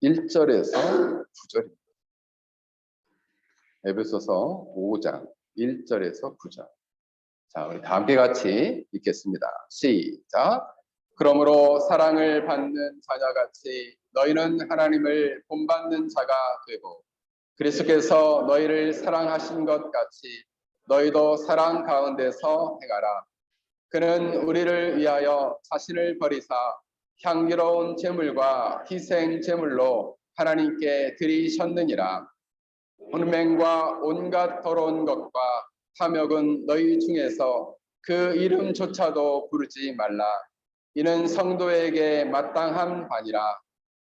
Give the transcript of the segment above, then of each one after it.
1절에서 9절입니다. 에베소서 5장 1절에서 9절. 자, 우리 다 함께 같이 읽겠습니다. 시작. 그러므로 사랑을 받는 자녀같이 너희는 하나님을 본받는 자가 되고 그리스도께서 너희를 사랑하신 것 같이 너희도 사랑 가운데서 행하라. 그는 우리를 위하여 자신을 버리사 향기로운 제물과 희생 제물로 하나님께 드리셨느니라. 혼맹과 온갖 더러운 것과 탐욕은 너희 중에서 그 이름조차도 부르지 말라. 이는 성도에게 마땅한 바니라.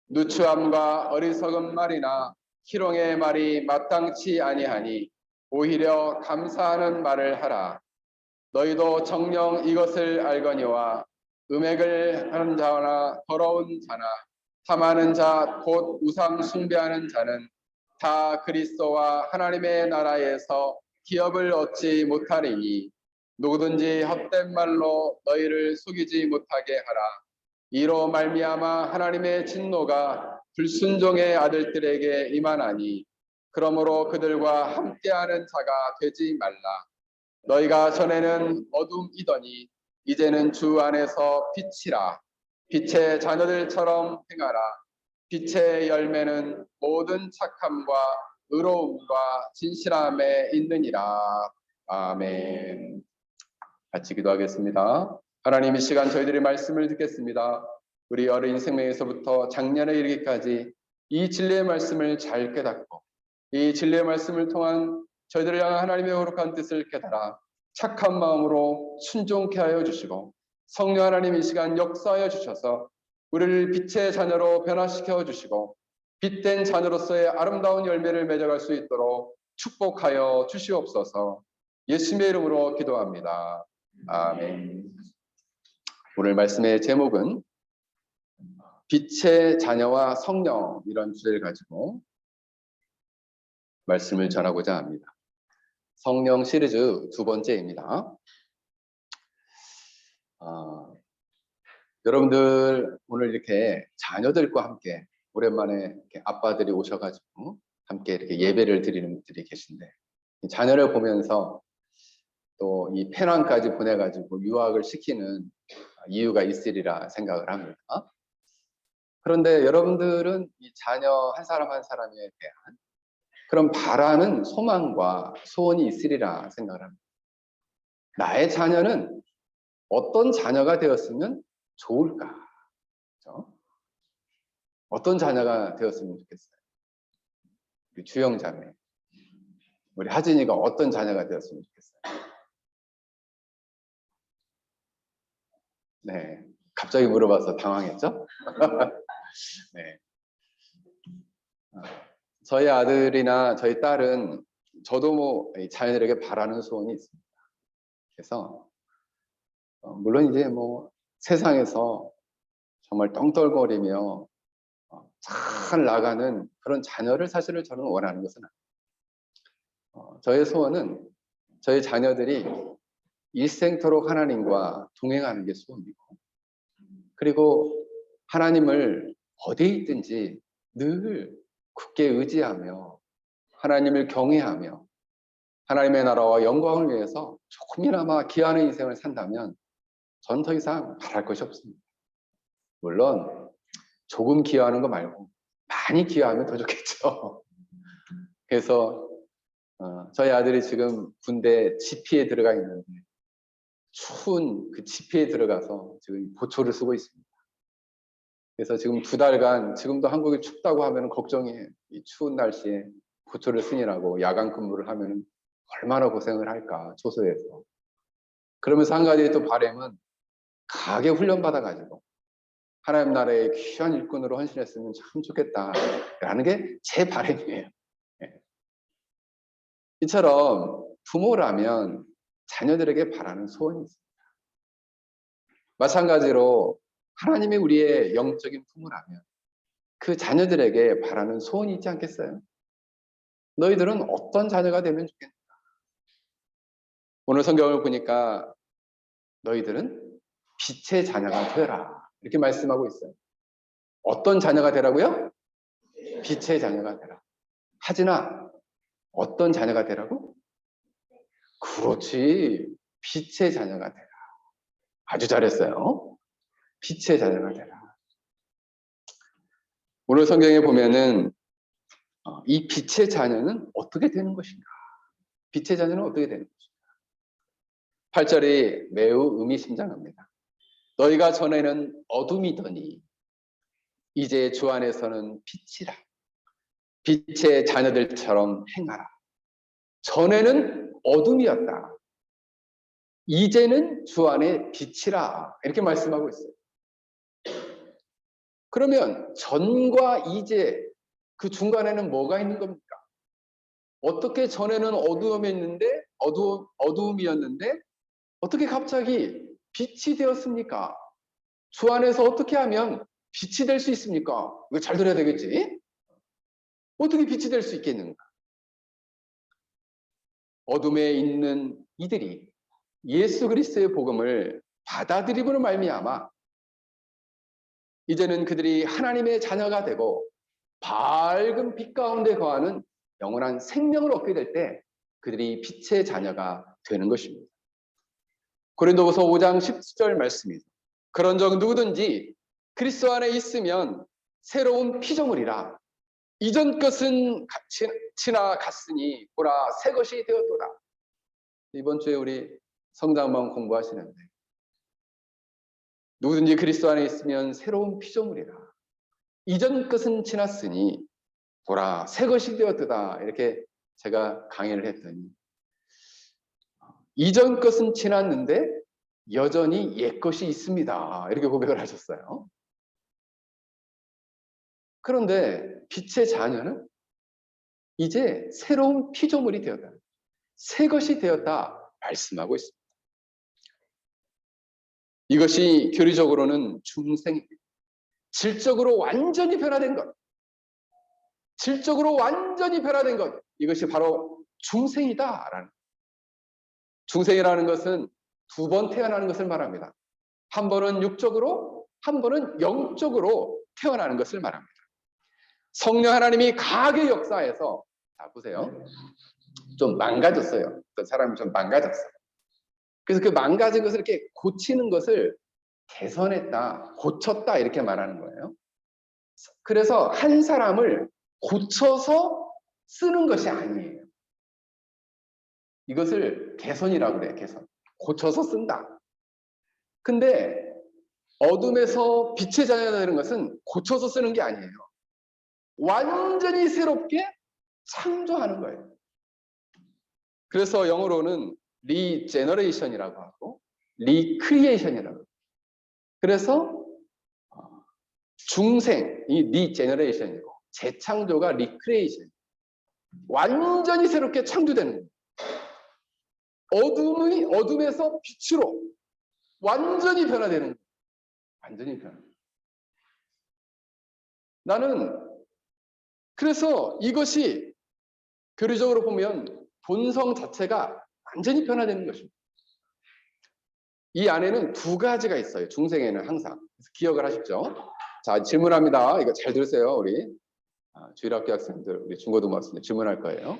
누추함과 어리석은 말이나 희롱의 말이 마땅치 아니하니 오히려 감사하는 말을 하라. 너희도 정녕 이것을 알거니와 음행을 하는 자나 더러운 자나 탐하는 자 곧 우상 숭배하는 자는 다 그리스도와 하나님의 나라에서 기업을 얻지 못하리니 누구든지 헛된 말로 너희를 속이지 못하게 하라. 이로 말미암아 하나님의 진노가 불순종의 아들들에게 임하나니 그러므로 그들과 함께하는 자가 되지 말라. 너희가 전에는 어둠이더니 이제는 주 안에서 빛이라. 빛의 자녀들처럼 행하라. 빛의 열매는 모든 착함과 의로움과 진실함에 있느니라. 아멘. 같이 기도하겠습니다. 하나님, 이 시간 저희들의 말씀을 듣겠습니다. 우리 어린 생명에서부터 작년에 이르기까지 이 진리의 말씀을 잘 깨닫고 이 진리의 말씀을 통한 저희들을 향한 하나님의 거룩한 뜻을 깨달아 착한 마음으로 순종케 하여 주시고 성령 하나님 이 시간 역사하여 주셔서 우리를 빛의 자녀로 변화시켜 주시고 빛된 자녀로서의 아름다운 열매를 맺어갈 수 있도록 축복하여 주시옵소서. 예수님의 이름으로 기도합니다. 아멘. 오늘 말씀의 제목은 빛의 자녀와 성령, 이런 주제를 가지고 말씀을 전하고자 합니다. 성령 시리즈 두 번째입니다. 여러분들 오늘 이렇게 자녀들과 함께 오랜만에 이렇게 아빠들이 오셔가지고 함께 이렇게 예배를 드리는 분들이 계신데 자녀를 보면서 또 이 페낭까지 보내가지고 유학을 시키는 이유가 있으리라 생각을 합니다. 그런데 여러분들은 이 자녀 한 사람 한 사람에 대한 그런 바라는 소망과 소원이 있으리라 생각을 합니다. 나의 자녀는 어떤 자녀가 되었으면 좋을까? 그렇죠? 어떤 자녀가 되었으면 좋겠어요? 우리 주영자매, 우리 하진이가 어떤 자녀가 되었으면 좋겠어요? 네, 갑자기 물어봐서 당황했죠? 네. 저희 아들이나 저희 딸은 저도 뭐 자녀들에게 바라는 소원이 있습니다. 그래서 물론 이제 뭐 세상에서 정말 떵떨거리며 잘 나가는 그런 자녀를 사실은 저는 원하는 것은 아니에요. 저의 소원은 저희 자녀들이 일생토록 하나님과 동행하는 게 소원이고, 그리고 하나님을 어디에 있든지 늘 굳게 의지하며 하나님을 경외하며 하나님의 나라와 영광을 위해서 조금이나마 기여하는 인생을 산다면 전 더 이상 바랄 것이 없습니다. 물론 조금 기여하는 거 말고 많이 기여하면 더 좋겠죠. 그래서 저희 아들이 지금 군대 지피에 들어가 있는데 추운 그 지피에 들어가서 지금 보초를 쓰고 있습니다. 그래서 지금 2달간 지금도 한국이 춥다고 하면 걱정이에요. 이 추운 날씨에 보초를 쓰느라고 야간 근무를 하면 얼마나 고생을 할까, 초소에서. 그러면서 한 가지 또 바람은 강하게 훈련받아가지고 하나님 나라의 귀한 일꾼으로 헌신했으면 참 좋겠다라는 게 제 바람이에요. 네. 이처럼 부모라면 자녀들에게 바라는 소원이 있습니다. 마찬가지로 하나님이 우리의 영적인 부모라면 그 자녀들에게 바라는 소원이 있지 않겠어요? 너희들은 어떤 자녀가 되면 좋겠는가? 오늘 성경을 보니까 너희들은 빛의 자녀가 되라, 이렇게 말씀하고 있어요. 어떤 자녀가 되라고요? 빛의 자녀가 되라. 하진아, 어떤 자녀가 되라고? 그렇지. 빛의 자녀가 되라. 아주 잘했어요. 빛의 자녀가 되라. 오늘 성경에 보면은 이 빛의 자녀는 어떻게 되는 것인가? 빛의 자녀는 어떻게 되는 것인가? 8절이 매우 의미심장합니다. 너희가 전에는 어둠이더니 이제 주 안에서는 빛이라. 빛의 자녀들처럼 행하라. 전에는 어둠이었다. 이제는 주 안에 빛이라. 이렇게 말씀하고 있어요. 그러면 전과 이제 그 중간에는 뭐가 있는 겁니까? 어떻게 전에는 어두움이었는데 어떻게 갑자기 빛이 되었습니까? 주 안에서 어떻게 하면 빛이 될 수 있습니까? 이거 잘 들어야 되겠지? 어떻게 빛이 될 수 있겠는가? 어둠에 있는 이들이 예수 그리스도의 복음을 받아들임으로 말미암아 이제는 그들이 하나님의 자녀가 되고 밝은 빛 가운데 거하는 영원한 생명을 얻게 될 때 그들이 빛의 자녀가 되는 것입니다. 고린도후서 5장 10절 말씀입니다. 그런즉 누구든지 그리스도 안에 있으면 새로운 피조물이라. 이전 것은 지나갔으니 보라 새 것이 되었도다. 이번 주에 우리 성장만 공부하시는데 누구든지 그리스도 안에 있으면 새로운 피조물이라. 이전 것은 지났으니 보라 새 것이 되었도다. 이렇게 제가 강의를 했더니 이전 것은 지났는데 여전히 옛 것이 있습니다. 이렇게 고백을 하셨어요. 그런데 빛의 자녀는 이제 새로운 피조물이 되었다. 새 것이 되었다 말씀하고 있습니다. 이것이 교리적으로는 중생입니다. 질적으로 완전히 변화된 것. 질적으로 완전히 변화된 것. 이것이 바로 중생이다라는. 중생이라는 것은 두 번 태어나는 것을 말합니다. 한 번은 육적으로, 한 번은 영적으로 태어나는 것을 말합니다. 성령 하나님이 강하게 역사해서, 자 보세요. 좀 망가졌어요. 어떤 사람이 좀 망가졌어요. 그래서 그 망가진 것을 이렇게 고치는 것을 개선했다, 고쳤다 이렇게 말하는 거예요. 그래서 한 사람을 고쳐서 쓰는 것이 아니에요. 이것을 개선이라고 그래요. 개선. 고쳐서 쓴다. 근데 어둠에서 빛의 자녀가 되는 것은 고쳐서 쓰는 게 아니에요. 완전히 새롭게 창조하는 거예요. 그래서 영어로는 리제너레이션이라고 하고 리크리에이션이라고 해요. 그래서 중생이 리제너레이션이고 재창조가 리크리에이션. 완전히 새롭게 창조되는 거예요. 어둠에서 빛으로 완전히 변화되는 거예요. 완전히 변화. 나는 그래서 이것이 교리적으로 보면 본성 자체가 완전히 변화되는 것입니다. 이 안에는 두 가지가 있어요. 중생에는 항상. 그래서 기억을 하십시오. 자, 질문합니다. 이거 잘 들으세요. 우리 주일학교 학생들, 우리 중고등학생들 질문할 거예요.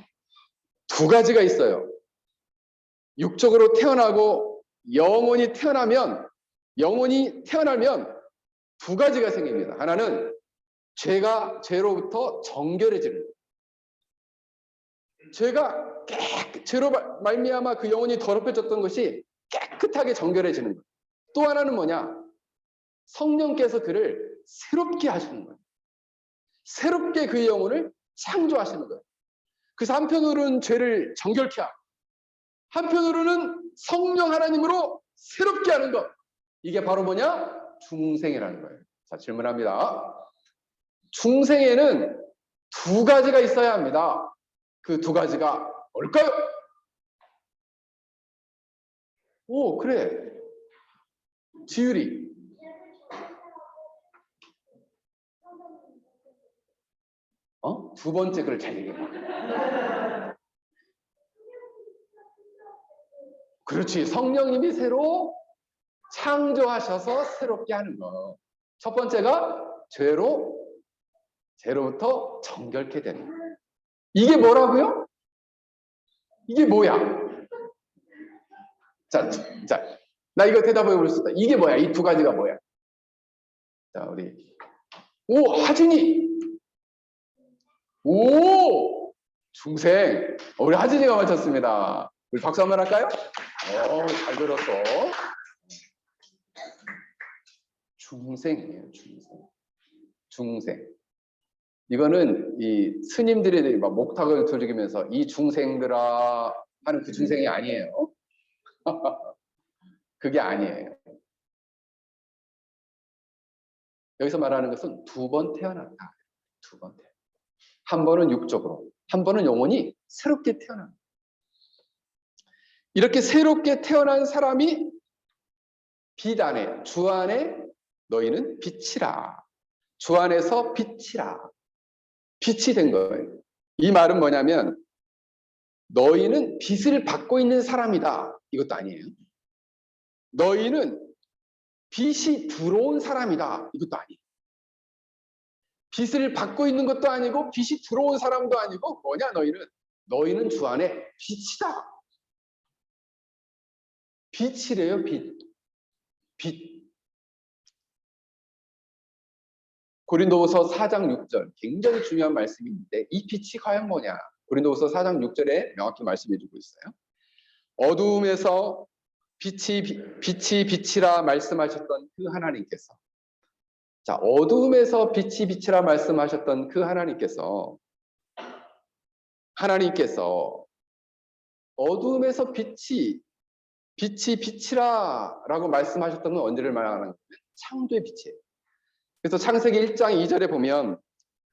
두 가지가 있어요. 육적으로 태어나고 영원히 태어나면 두 가지가 생깁니다. 하나는 죄로부터 정결해지는 거예요. 죄로 말미암아 그 영혼이 더럽혀졌던 것이 깨끗하게 정결해지는 거예요. 또 하나는 뭐냐? 성령께서 그를 새롭게 하시는 거예요. 새롭게 그의 영혼을 창조하시는 거예요. 그래서 한편으로는 죄를 정결케 하고 한편으로는 성령 하나님으로 새롭게 하는 것. 이게 바로 뭐냐? 중생이라는 거예요. 자, 질문합니다. 중생에는 두 가지가 있어야 합니다. 그 두 가지가 뭘까요? 오, 그래. 지율이. 두 번째 글을 잘 얘기해. 그렇지. 성령님이 새로 창조하셔서 새롭게 하는 거. 첫 번째가 죄로 죄로부터 정결케 되는 거예요. 이게 뭐라고요? 이게 뭐야? 자, 나 이거 대답해 볼 수 있다. 이게 뭐야? 이 두 가지가 뭐야? 자, 우리 하진이. 중생. 우리 하진이가 맞췄습니다. 우리 박수 한번 할까요? 잘 들었어. 중생이에요, 중생. 이거는 이 스님들이 막 목탁을 두르면서 이 중생들아 하는 그 중생이 아니에요. 그게 아니에요. 여기서 말하는 것은 두 번 태어났다. 두 번 태어났다. 한 번은 육적으로, 한 번은 영혼이 새롭게 태어납니다. 이렇게 새롭게 태어난 사람이 빛 안에, 주 안에 너희는 빛이라. 주 안에서 빛이라. 빛이 된 거예요. 이 말은 뭐냐면 너희는 빛을 받고 있는 사람이다. 이것도 아니에요. 너희는 빛이 들어온 사람이다. 이것도 아니에요. 빛을 받고 있는 것도 아니고 빛이 들어온 사람도 아니고 뭐냐 너희는 주 안에 빛이다. 빛이래요. 빛. 고린도후서 4장 6절 굉장히 중요한 말씀인데 이 빛이 과연 뭐냐? 고린도후서 4장 6절에 명확히 말씀해 주고 있어요. 어두움에서 빛이라 말씀하셨던 그 하나님께서, 자, 어두움에서 빛이라 말씀하셨던 그 하나님께서 어두움에서 빛이라라고 말씀하셨던 건 언제를 말하는 거냐면 창조의 빛이에요. 그래서 창세기 1장 2절에 보면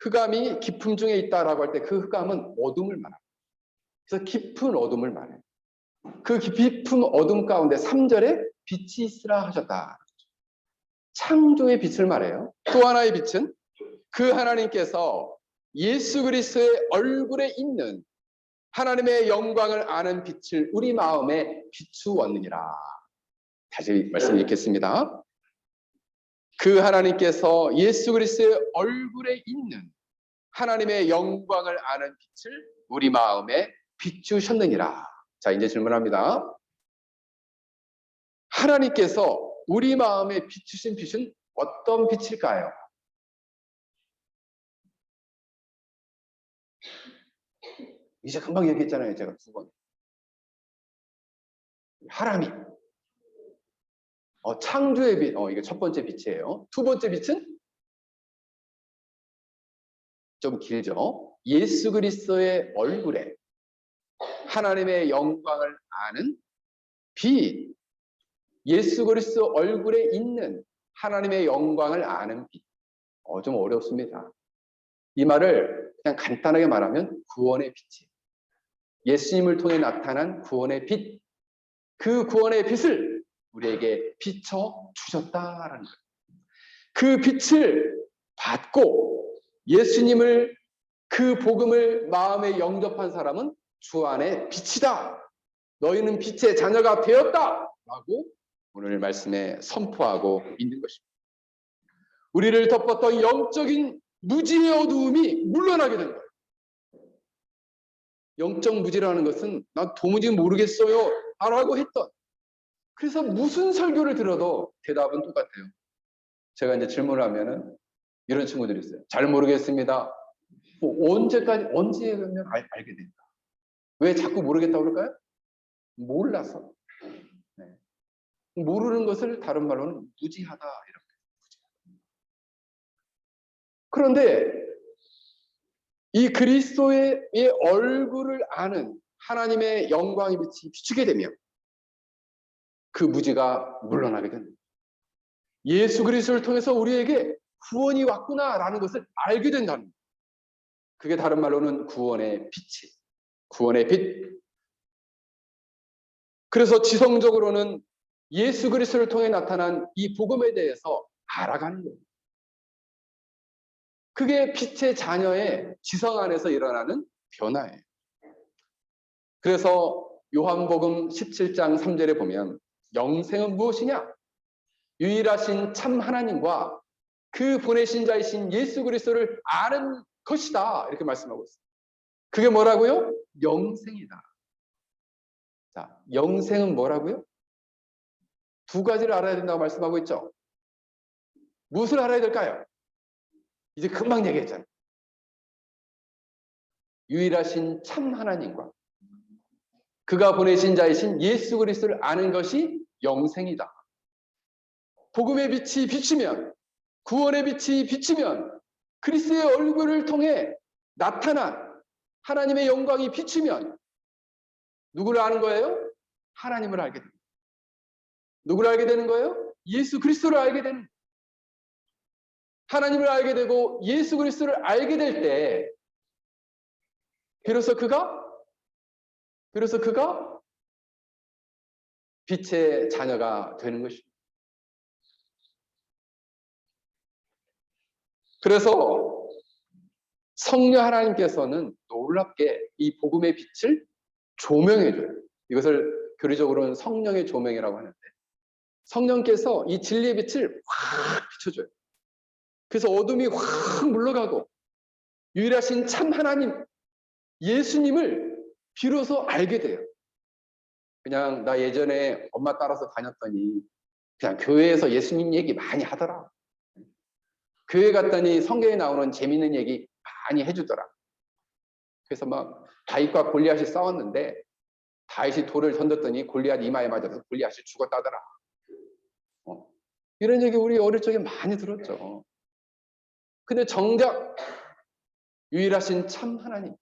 흑암이 깊음 중에 있다라고 할 때 그 흑암은 어둠을 말합니다. 그래서 깊은 어둠을 말해요. 그 깊은 어둠 가운데 3절에 빛이 있으라 하셨다. 창조의 빛을 말해요. 또 하나의 빛은 그 하나님께서 예수 그리스도의 얼굴에 있는 하나님의 영광을 아는 빛을 우리 마음에 비추었느니라. 다시 말씀 읽겠습니다. 그 하나님께서 예수 그리스도의 얼굴에 있는 하나님의 영광을 아는 빛을 우리 마음에 비추셨느니라. 자, 이제 질문합니다. 하나님께서 우리 마음에 비추신 빛은 어떤 빛일까요? 이제 금방 얘기했잖아요. 제가 두 번. 하나님. 창조의 빛. 이게 첫 번째 빛이에요. 두 번째 빛은 좀 길죠. 예수 그리스도의 얼굴에 하나님의 영광을 아는 빛. 예수 그리스도 얼굴에 있는 하나님의 영광을 아는 빛. 좀 어렵습니다. 이 말을 그냥 간단하게 말하면 구원의 빛이에요. 예수님을 통해 나타난 구원의 빛. 그 구원의 빛을 우리에게 비춰 주셨다라는 거예요. 그 빛을 받고 예수님을, 그 복음을 마음에 영접한 사람은 주 안에 빛이다. 너희는 빛의 자녀가 되었다. 라고 오늘 말씀에 선포하고 있는 것입니다. 우리를 덮었던 영적인 무지의 어두움이 물러나게 된 거예요. 영적 무지라는 것은 난 도무지 모르겠어요 라고 했던, 그래서 무슨 설교를 들어도 대답은 똑같아요. 제가 이제 질문을 하면은 이런 친구들이 있어요. 잘 모르겠습니다. 언제 그러면 알게 된다. 왜 자꾸 모르겠다고 그럴까요? 몰라서. 네. 모르는 것을 다른 말로는 무지하다 이렇게. 그런데 이 그리스도의 얼굴을 아는 하나님의 영광의 빛이 비추게 되면 그 무지가 물러나게 됩니다. 예수 그리스도를 통해서 우리에게 구원이 왔구나라는 것을 알게 된다는 거예요. 그게 다른 말로는 구원의 빛이, 구원의 빛. 그래서 지성적으로는 예수 그리스도를 통해 나타난 이 복음에 대해서 알아가는 거예요. 그게 빛의 자녀의 지성 안에서 일어나는 변화예요. 그래서 요한복음 17장 3절에 보면 영생은 무엇이냐? 유일하신 참 하나님과 그 보내신 자이신 예수 그리스도를 아는 것이다. 이렇게 말씀하고 있어요. 그게 뭐라고요? 영생이다. 자, 영생은 뭐라고요? 두 가지를 알아야 된다고 말씀하고 있죠. 무엇을 알아야 될까요? 이제 금방 얘기했잖아요. 유일하신 참 하나님과 그가 보내신 자이신 예수 그리스도를 아는 것이 영생이다. 복음의 빛이 비치면, 구원의 빛이 비치면, 그리스도의 얼굴을 통해 나타난 하나님의 영광이 비치면 누구를 아는 거예요? 하나님을 알게 됩니다. 누구를 알게 되는 거예요? 예수 그리스도를 알게 되는 거예요. 하나님을 알게 되고 예수 그리스도를 알게 될 때 비로소 그가 빛의 자녀가 되는 것입니다. 그래서 성령 하나님께서는 놀랍게 이 복음의 빛을 조명해줘요. 이것을 교리적으로는 성령의 조명이라고 하는데, 성령께서 이 진리의 빛을 확 비춰줘요. 그래서 어둠이 확 물러가고 유일하신 참 하나님 예수님을 비로소 알게 돼요. 그냥 나 예전에 엄마 따라서 다녔더니 그냥 교회에서 예수님 얘기 많이 하더라. 교회 갔더니 성경에 나오는 재밌는 얘기 많이 해주더라. 그래서 막 다윗과 골리앗이 싸웠는데 다윗이 돌을 던졌더니 골리앗 이마에 맞아서 골리앗이 죽었다더라. 이런 얘기 우리 어릴 적에 많이 들었죠. 근데 정작 유일하신 참 하나님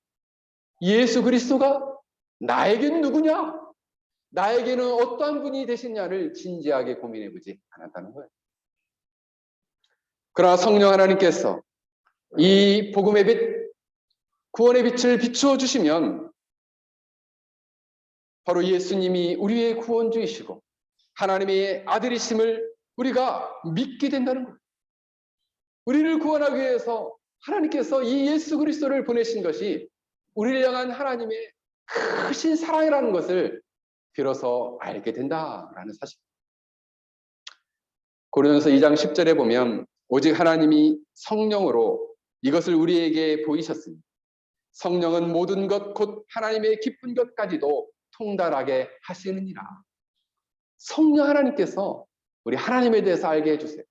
예수 그리스도가 나에겐 누구냐? 나에게는 어떠한 분이 되시냐를 진지하게 고민해보지 않았다는 거예요. 그러나 성령 하나님께서 이 복음의 빛, 구원의 빛을 비추어 주시면 바로 예수님이 우리의 구원주이시고 하나님의 아들이심을 우리가 믿게 된다는 거예요. 우리를 구원하기 위해서 하나님께서 이 예수 그리스도를 보내신 것이 우리를 향한 하나님의 크신 사랑이라는 것을 비로소 알게 된다라는 사실. 고린도서 2장 10절에 보면 오직 하나님이 성령으로 이것을 우리에게 보이셨으니 성령은 모든 것 곧 하나님의 기쁜 것까지도 통달하게 하시느니라. 성령 하나님께서 우리 하나님에 대해서 알게 해주세요.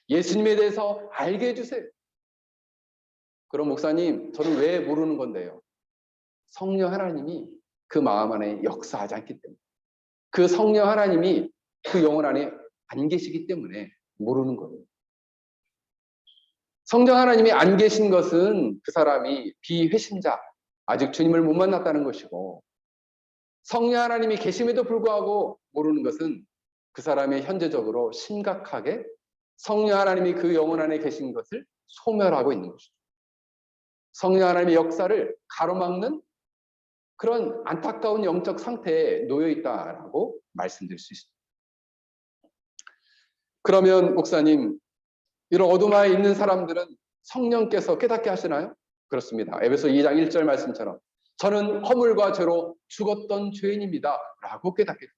예수님에 대해서 알게 해주세요. 그럼 목사님, 저는 왜 모르는 건데요? 성령 하나님이 그 마음 안에 역사하지 않기 때문에, 그 성령 하나님이 그 영혼 안에 안 계시기 때문에 모르는 거예요. 성령 하나님이 안 계신 것은 그 사람이 비회심자, 아직 주님을 못 만났다는 것이고, 성령 하나님이 계심에도 불구하고 모르는 것은 그 사람이 현재적으로 심각하게 성령 하나님이 그 영혼 안에 계신 것을 소멸하고 있는 것이죠. 성령 하나님의 역사를 가로막는 그런 안타까운 영적 상태에 놓여 있다라고 말씀드릴 수 있습니다. 그러면 목사님, 이런 어둠 안에 있는 사람들은 성령께서 깨닫게 하시나요? 그렇습니다. 에베소 2장 1절 말씀처럼 저는 허물과 죄로 죽었던 죄인입니다 라고 깨닫게 됩니다.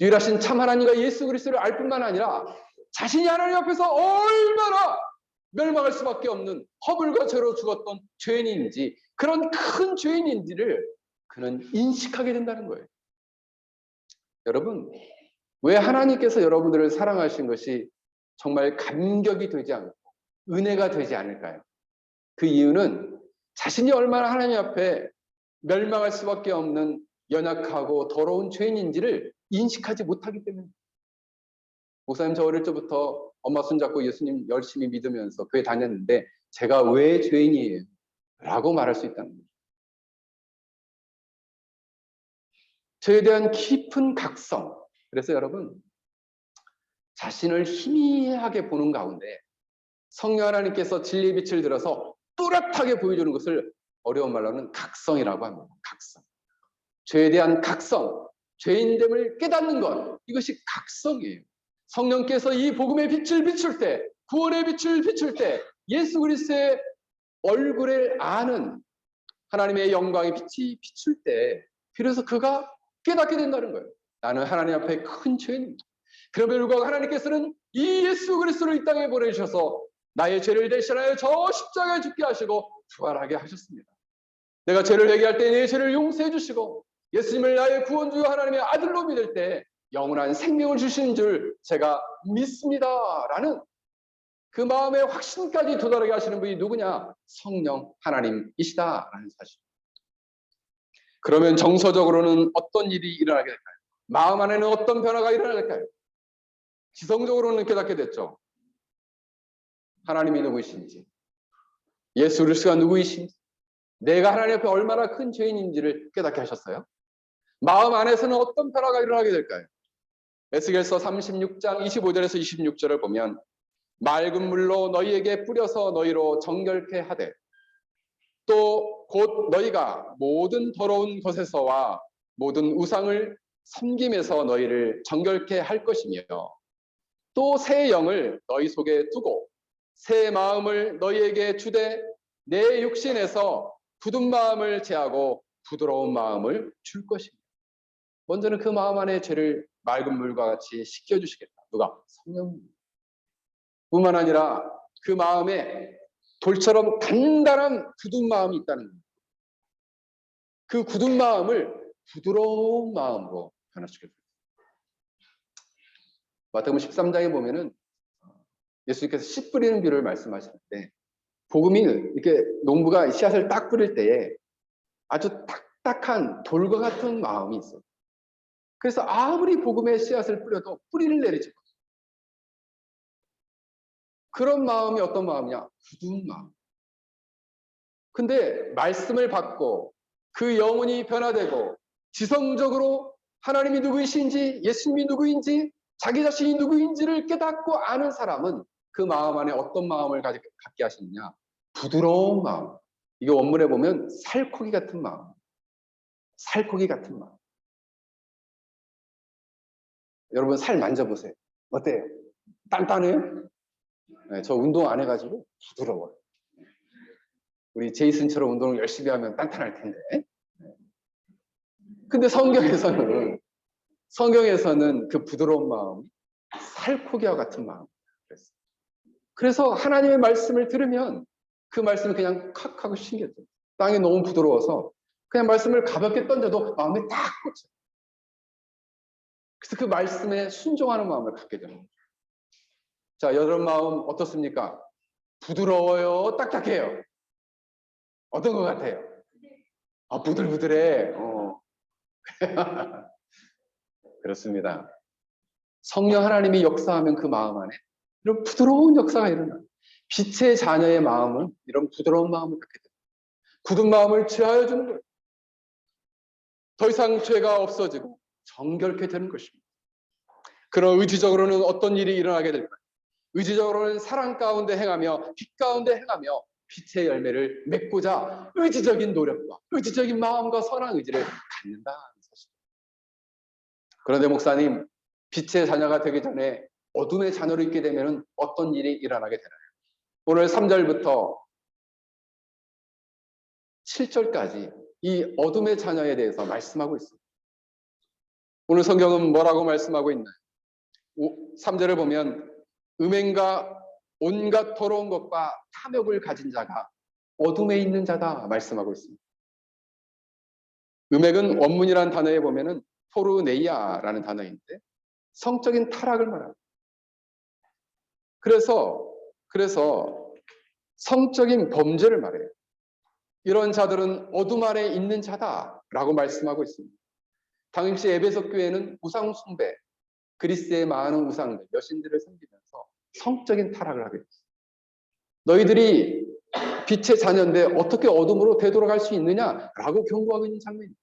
유일하신 참 하나님과 예수 그리스도를 알 뿐만 아니라 자신이 하나님 앞에서 얼마나 멸망할 수밖에 없는 허물과 죄로 죽었던 죄인인지, 그런 큰 죄인인지를 그는 인식하게 된다는 거예요. 여러분, 왜 하나님께서 여러분들을 사랑하신 것이 정말 감격이 되지 않고 은혜가 되지 않을까요? 그 이유는 자신이 얼마나 하나님 앞에 멸망할 수밖에 없는 연약하고 더러운 죄인인지를 인식하지 못하기 때문에. 목사님, 저 어릴 적부터 엄마 손잡고 예수님 열심히 믿으면서 교회 다녔는데 제가 왜 죄인이에요? 라고 말할 수 있다는 거죠. 저에 대한 깊은 각성. 그래서 여러분, 자신을 희미하게 보는 가운데 성령 하나님께서 진리의 빛을 들어서 뚜렷하게 보여주는 것을 어려운 말로는 각성이라고 합니다. 각성. 죄에 대한 각성, 죄인됨을 깨닫는 것, 이것이 각성이에요. 성령께서 이 복음의 빛을 비출 때, 구원의 빛을 비출 때, 예수 그리스도의 얼굴을 아는 하나님의 영광의 빛이 비출 때 비로소 그가 깨닫게 된다는 거예요. 나는 하나님 앞에 큰 죄인입니다. 그럼에도 불구하고 하나님께서는 이 예수 그리스도를 이 땅에 보내주셔서 나의 죄를 대신하여 저 십자가에 죽게 하시고 부활하게 하셨습니다. 내가 죄를 회개할 때 내 죄를 용서해 주시고 예수님을 나의 구원주 하나님의 아들로 믿을 때 영원한 생명을 주시는 줄 제가 믿습니다라는 그 마음의 확신까지 도달하게 하시는 분이 누구냐? 성령 하나님이시다라는 사실. 그러면 정서적으로는 어떤 일이 일어나게 될까요? 마음 안에는 어떤 변화가 일어나게 될까요? 지성적으로는 깨닫게 됐죠. 하나님이 누구이신지, 예수 그리스도가 누구이신지, 내가 하나님 앞에 얼마나 큰 죄인인지를 깨닫게 하셨어요. 마음 안에서는 어떤 변화가 일어나게 될까요? 에스겔서 36장 25절에서 26절을 보면 맑은 물로 너희에게 뿌려서 너희로 정결케 하되 또 곧 너희가 모든 더러운 것에서와 모든 우상을 섬김에서 너희를 정결케 할 것이며 또 새 영을 너희 속에 두고 새 마음을 너희에게 주되 내 육신에서 굳은 마음을 제하고 부드러운 마음을 줄 것입니다. 먼저는 그 마음 안에 죄를 맑은 물과 같이 씻겨주시겠다. 누가? 성령. 뿐만 아니라 그 마음에 돌처럼 단단한 굳은 마음이 있다는 겁니다. 그 굳은 마음을 부드러운 마음으로 변화시켜줍니다. 마태복음 13장에 보면은 예수님께서 씨 뿌리는 비유를 말씀하시는데 복음이 이렇게 농부가 씨앗을 딱 뿌릴 때에 아주 딱딱한 돌과 같은 마음이 있어요. 그래서 아무리 복음의 씨앗을 뿌려도 뿌리를 내리지 못해요. 그런 마음이 어떤 마음이냐? 굳은 마음. 근데 말씀을 받고 그 영혼이 변화되고 지성적으로 하나님이 누구이신지 예수님이 누구인지 자기 자신이 누구인지를 깨닫고 아는 사람은 그 마음 안에 어떤 마음을 갖게 하시느냐? 부드러운 마음. 이게 원문에 보면 살코기 같은 마음. 살코기 같은 마음. 여러분 살 만져보세요. 어때요? 단단해요? 네, 저 운동 안 해가지고 부드러워요. 우리 제이슨처럼 운동을 열심히 하면 단단할 텐데. 근데 성경에서는 그 부드러운 마음이 살코기와 같은 마음. 그래서 하나님의 말씀을 들으면 그 말씀이 그냥 칵 하고 신겨져요. 땅이 너무 부드러워서 그냥 말씀을 가볍게 던져도 마음에 딱 꽂혀요. 그래서 그 말씀에 순종하는 마음을 갖게 되는 거죠. 자, 여러분 마음 어떻습니까? 부드러워요? 딱딱해요? 어떤 것 같아요? 아, 부들부들해. 그렇습니다. 성령 하나님이 역사하면 그 마음 안에 이런 부드러운 역사가 일어나요. 빛의 자녀의 마음은 이런 부드러운 마음을 갖게 됩니다. 굳은 마음을 취하여 주는 거예요. 더 이상 죄가 없어지고 정결케 되는 것입니다. 그런 의지적으로는 어떤 일이 일어나게 될까요? 의지적으로는 사랑 가운데 행하며 빛 가운데 행하며 빛의 열매를 맺고자 의지적인 노력과 의지적인 마음과 선한 의지를 갖는다는 사실입니다. 그런데 목사님, 빛의 자녀가 되기 전에 어둠의 자녀로 있게 되면 어떤 일이 일어나게 되나요? 오늘 3절부터 7절까지 이 어둠의 자녀에 대해서 말씀하고 있습니다. 오늘 성경은 뭐라고 말씀하고 있나요? 3절을 보면 음행과 온갖 더러운 것과 탐욕을 가진 자가 어둠에 있는 자다 말씀하고 있습니다. 음행은 원문이라는 단어에 보면은 포르네이아라는 단어인데 성적인 타락을 말합니다. 그래서 성적인 범죄를 말해요. 이런 자들은 어둠 아래 있는 자다라고 말씀하고 있습니다. 당시 에베소 교회는 우상 숭배, 그리스의 많은 우상들, 여신들을 섬기면서 성적인 타락을 하게 됐어요. 너희들이 빛의 자녀인데 어떻게 어둠으로 되돌아갈 수 있느냐라고 경고하고 있는 장면입니다.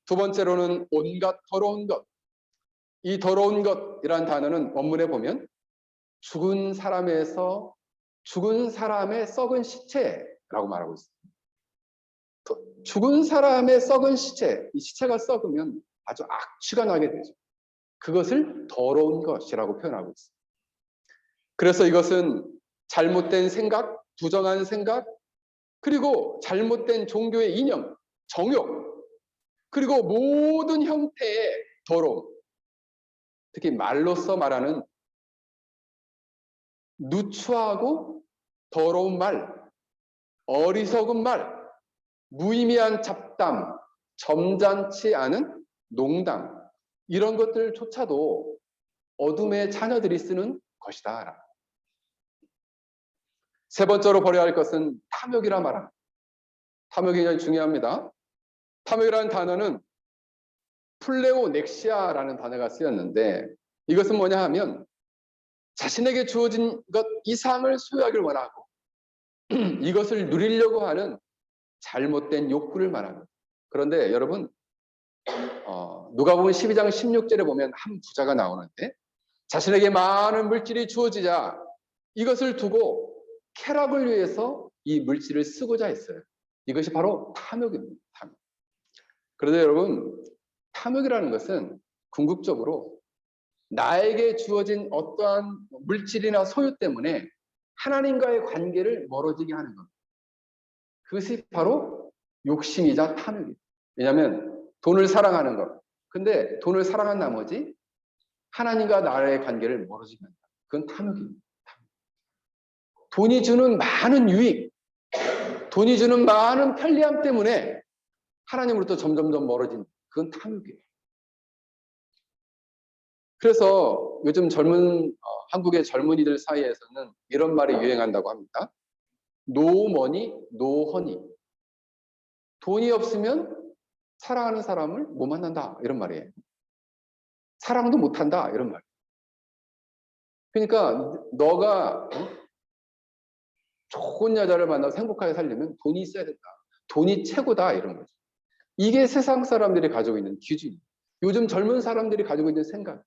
두 번째로는 온갖 더러운 것. 이 더러운 것이라는 단어는 원문에 보면 죽은 사람에서 죽은 사람의 썩은 시체라고 말하고 있습니다. 죽은 사람의 썩은 시체, 이 시체가 썩으면 아주 악취가 나게 되죠. 그것을 더러운 것이라고 표현하고 있습니다. 그래서 이것은 잘못된 생각, 부정한 생각, 그리고 잘못된 종교의 이념, 정욕, 그리고 모든 형태의 더러움, 특히 말로써 말하는 누추하고 더러운 말, 어리석은 말, 무의미한 잡담, 점잖지 않은 농담, 이런 것들조차도 어둠의 자녀들이 쓰는 것이다. 세 번째로 버려야 할 것은 탐욕이라 말합니다. 탐욕이 굉장히 중요합니다. 탐욕이라는 단어는 플레오넥시아라는 단어가 쓰였는데, 이것은 뭐냐 하면 자신에게 주어진 것 이상을 소유하기를 원하고 이것을 누리려고 하는 잘못된 욕구를 말합니다. 그런데 여러분, 누가복음 12장 16절에 보면 한 부자가 나오는데, 자신에게 많은 물질이 주어지자 이것을 두고 쾌락을 위해서 이 물질을 쓰고자 했어요. 이것이 바로 탐욕입니다. 탐욕. 그런데 여러분, 탐욕이라는 것은 궁극적으로 나에게 주어진 어떠한 물질이나 소유 때문에 하나님과의 관계를 멀어지게 하는 겁니다. 그것이 바로 욕심이자 탐욕입니다. 왜냐하면 돈을 사랑하는 것. 근데 돈을 사랑한 나머지 하나님과 나의 관계를 멀어지게 한다. 그건 탐욕입니다. 돈이 주는 많은 유익, 돈이 주는 많은 편리함 때문에 하나님으로부터 점점점 멀어진, 그건 탐욕이에요. 그래서 요즘 한국의 젊은이들 사이에서는 이런 말이 유행한다고 합니다. No money, no honey. 돈이 없으면 사랑하는 사람을 못 만난다, 이런 말이에요. 사랑도 못한다, 이런 말. 그러니까 너가 좋은 여자를 만나서 행복하게 살려면 돈이 있어야 된다. 돈이 최고다, 이런 거죠. 이게 세상 사람들이 가지고 있는 기준. 요즘 젊은 사람들이 가지고 있는 생각.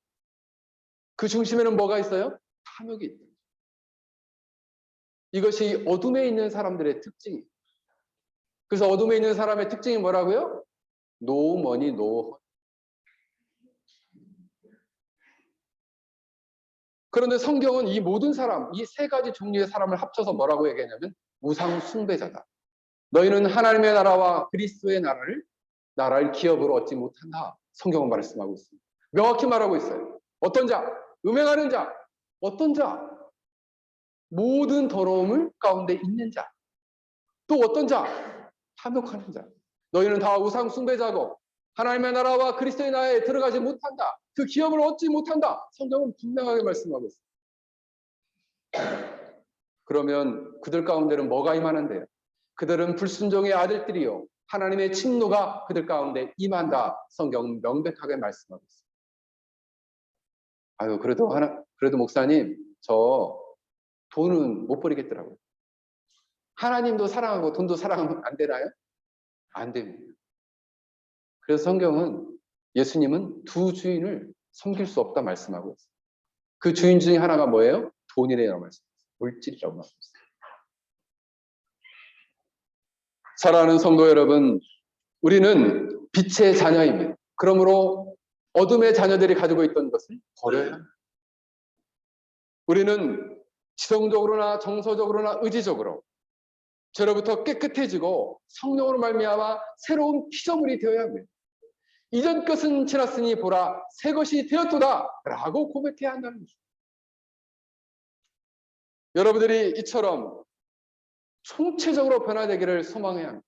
그 중심에는 뭐가 있어요? 탐욕이 있다. 이것이 어둠에 있는 사람들의 특징이에요. 그래서 어둠에 있는 사람의 특징이 뭐라고요? No money, no honey. 그런데 성경은 이 모든 사람, 이 세 가지 종류의 사람을 합쳐서 뭐라고 얘기하냐면 우상 숭배자다. 너희는 하나님의 나라와 그리스도의 나라를 기업으로 얻지 못한다. 성경은 말씀하고 있습니다. 명확히 말하고 있어요. 어떤 자? 음행하는 자. 어떤 자? 모든 더러움을 가운데 있는 자. 또 어떤 자? 탐욕하는 자. 너희는 다 우상 숭배자고 하나님의 나라와 그리스도의 나라에 들어가지 못한다. 그 기업을 얻지 못한다. 성경은 분명하게 말씀하고 있습니다. 그러면 그들 가운데는 뭐가 임하는데요? 그들은 불순종의 아들들이요 하나님의 진노가 그들 가운데 임한다. 성경은 명백하게 말씀하고 있습니다. 아유, 그래도 목사님, 저 돈은 못 버리겠더라고요. 하나님도 사랑하고 돈도 사랑하면 안 되나요? 안 됩니다. 그래서 성경은 예수님은 두 주인을 섬길 수 없다 말씀하고 있어요. 그 주인 중에 하나가 뭐예요? 돈이라고 말씀했어요. 물질이라고 말씀했어요. 사랑하는 성도 여러분, 우리는 빛의 자녀입니다. 그러므로 어둠의 자녀들이 가지고 있던 것을 버려야 합니다. 우리는 지성적으로나 정서적으로나 의지적으로 죄로부터 깨끗해지고 성령으로 말미암아 새로운 피조물이 되어야 합니다. 이전 것은 지났으니 보라 새 것이 되었도다 라고 고백해야 한다는 것입니다. 여러분들이 이처럼 총체적으로 변화되기를 소망해야 합니다.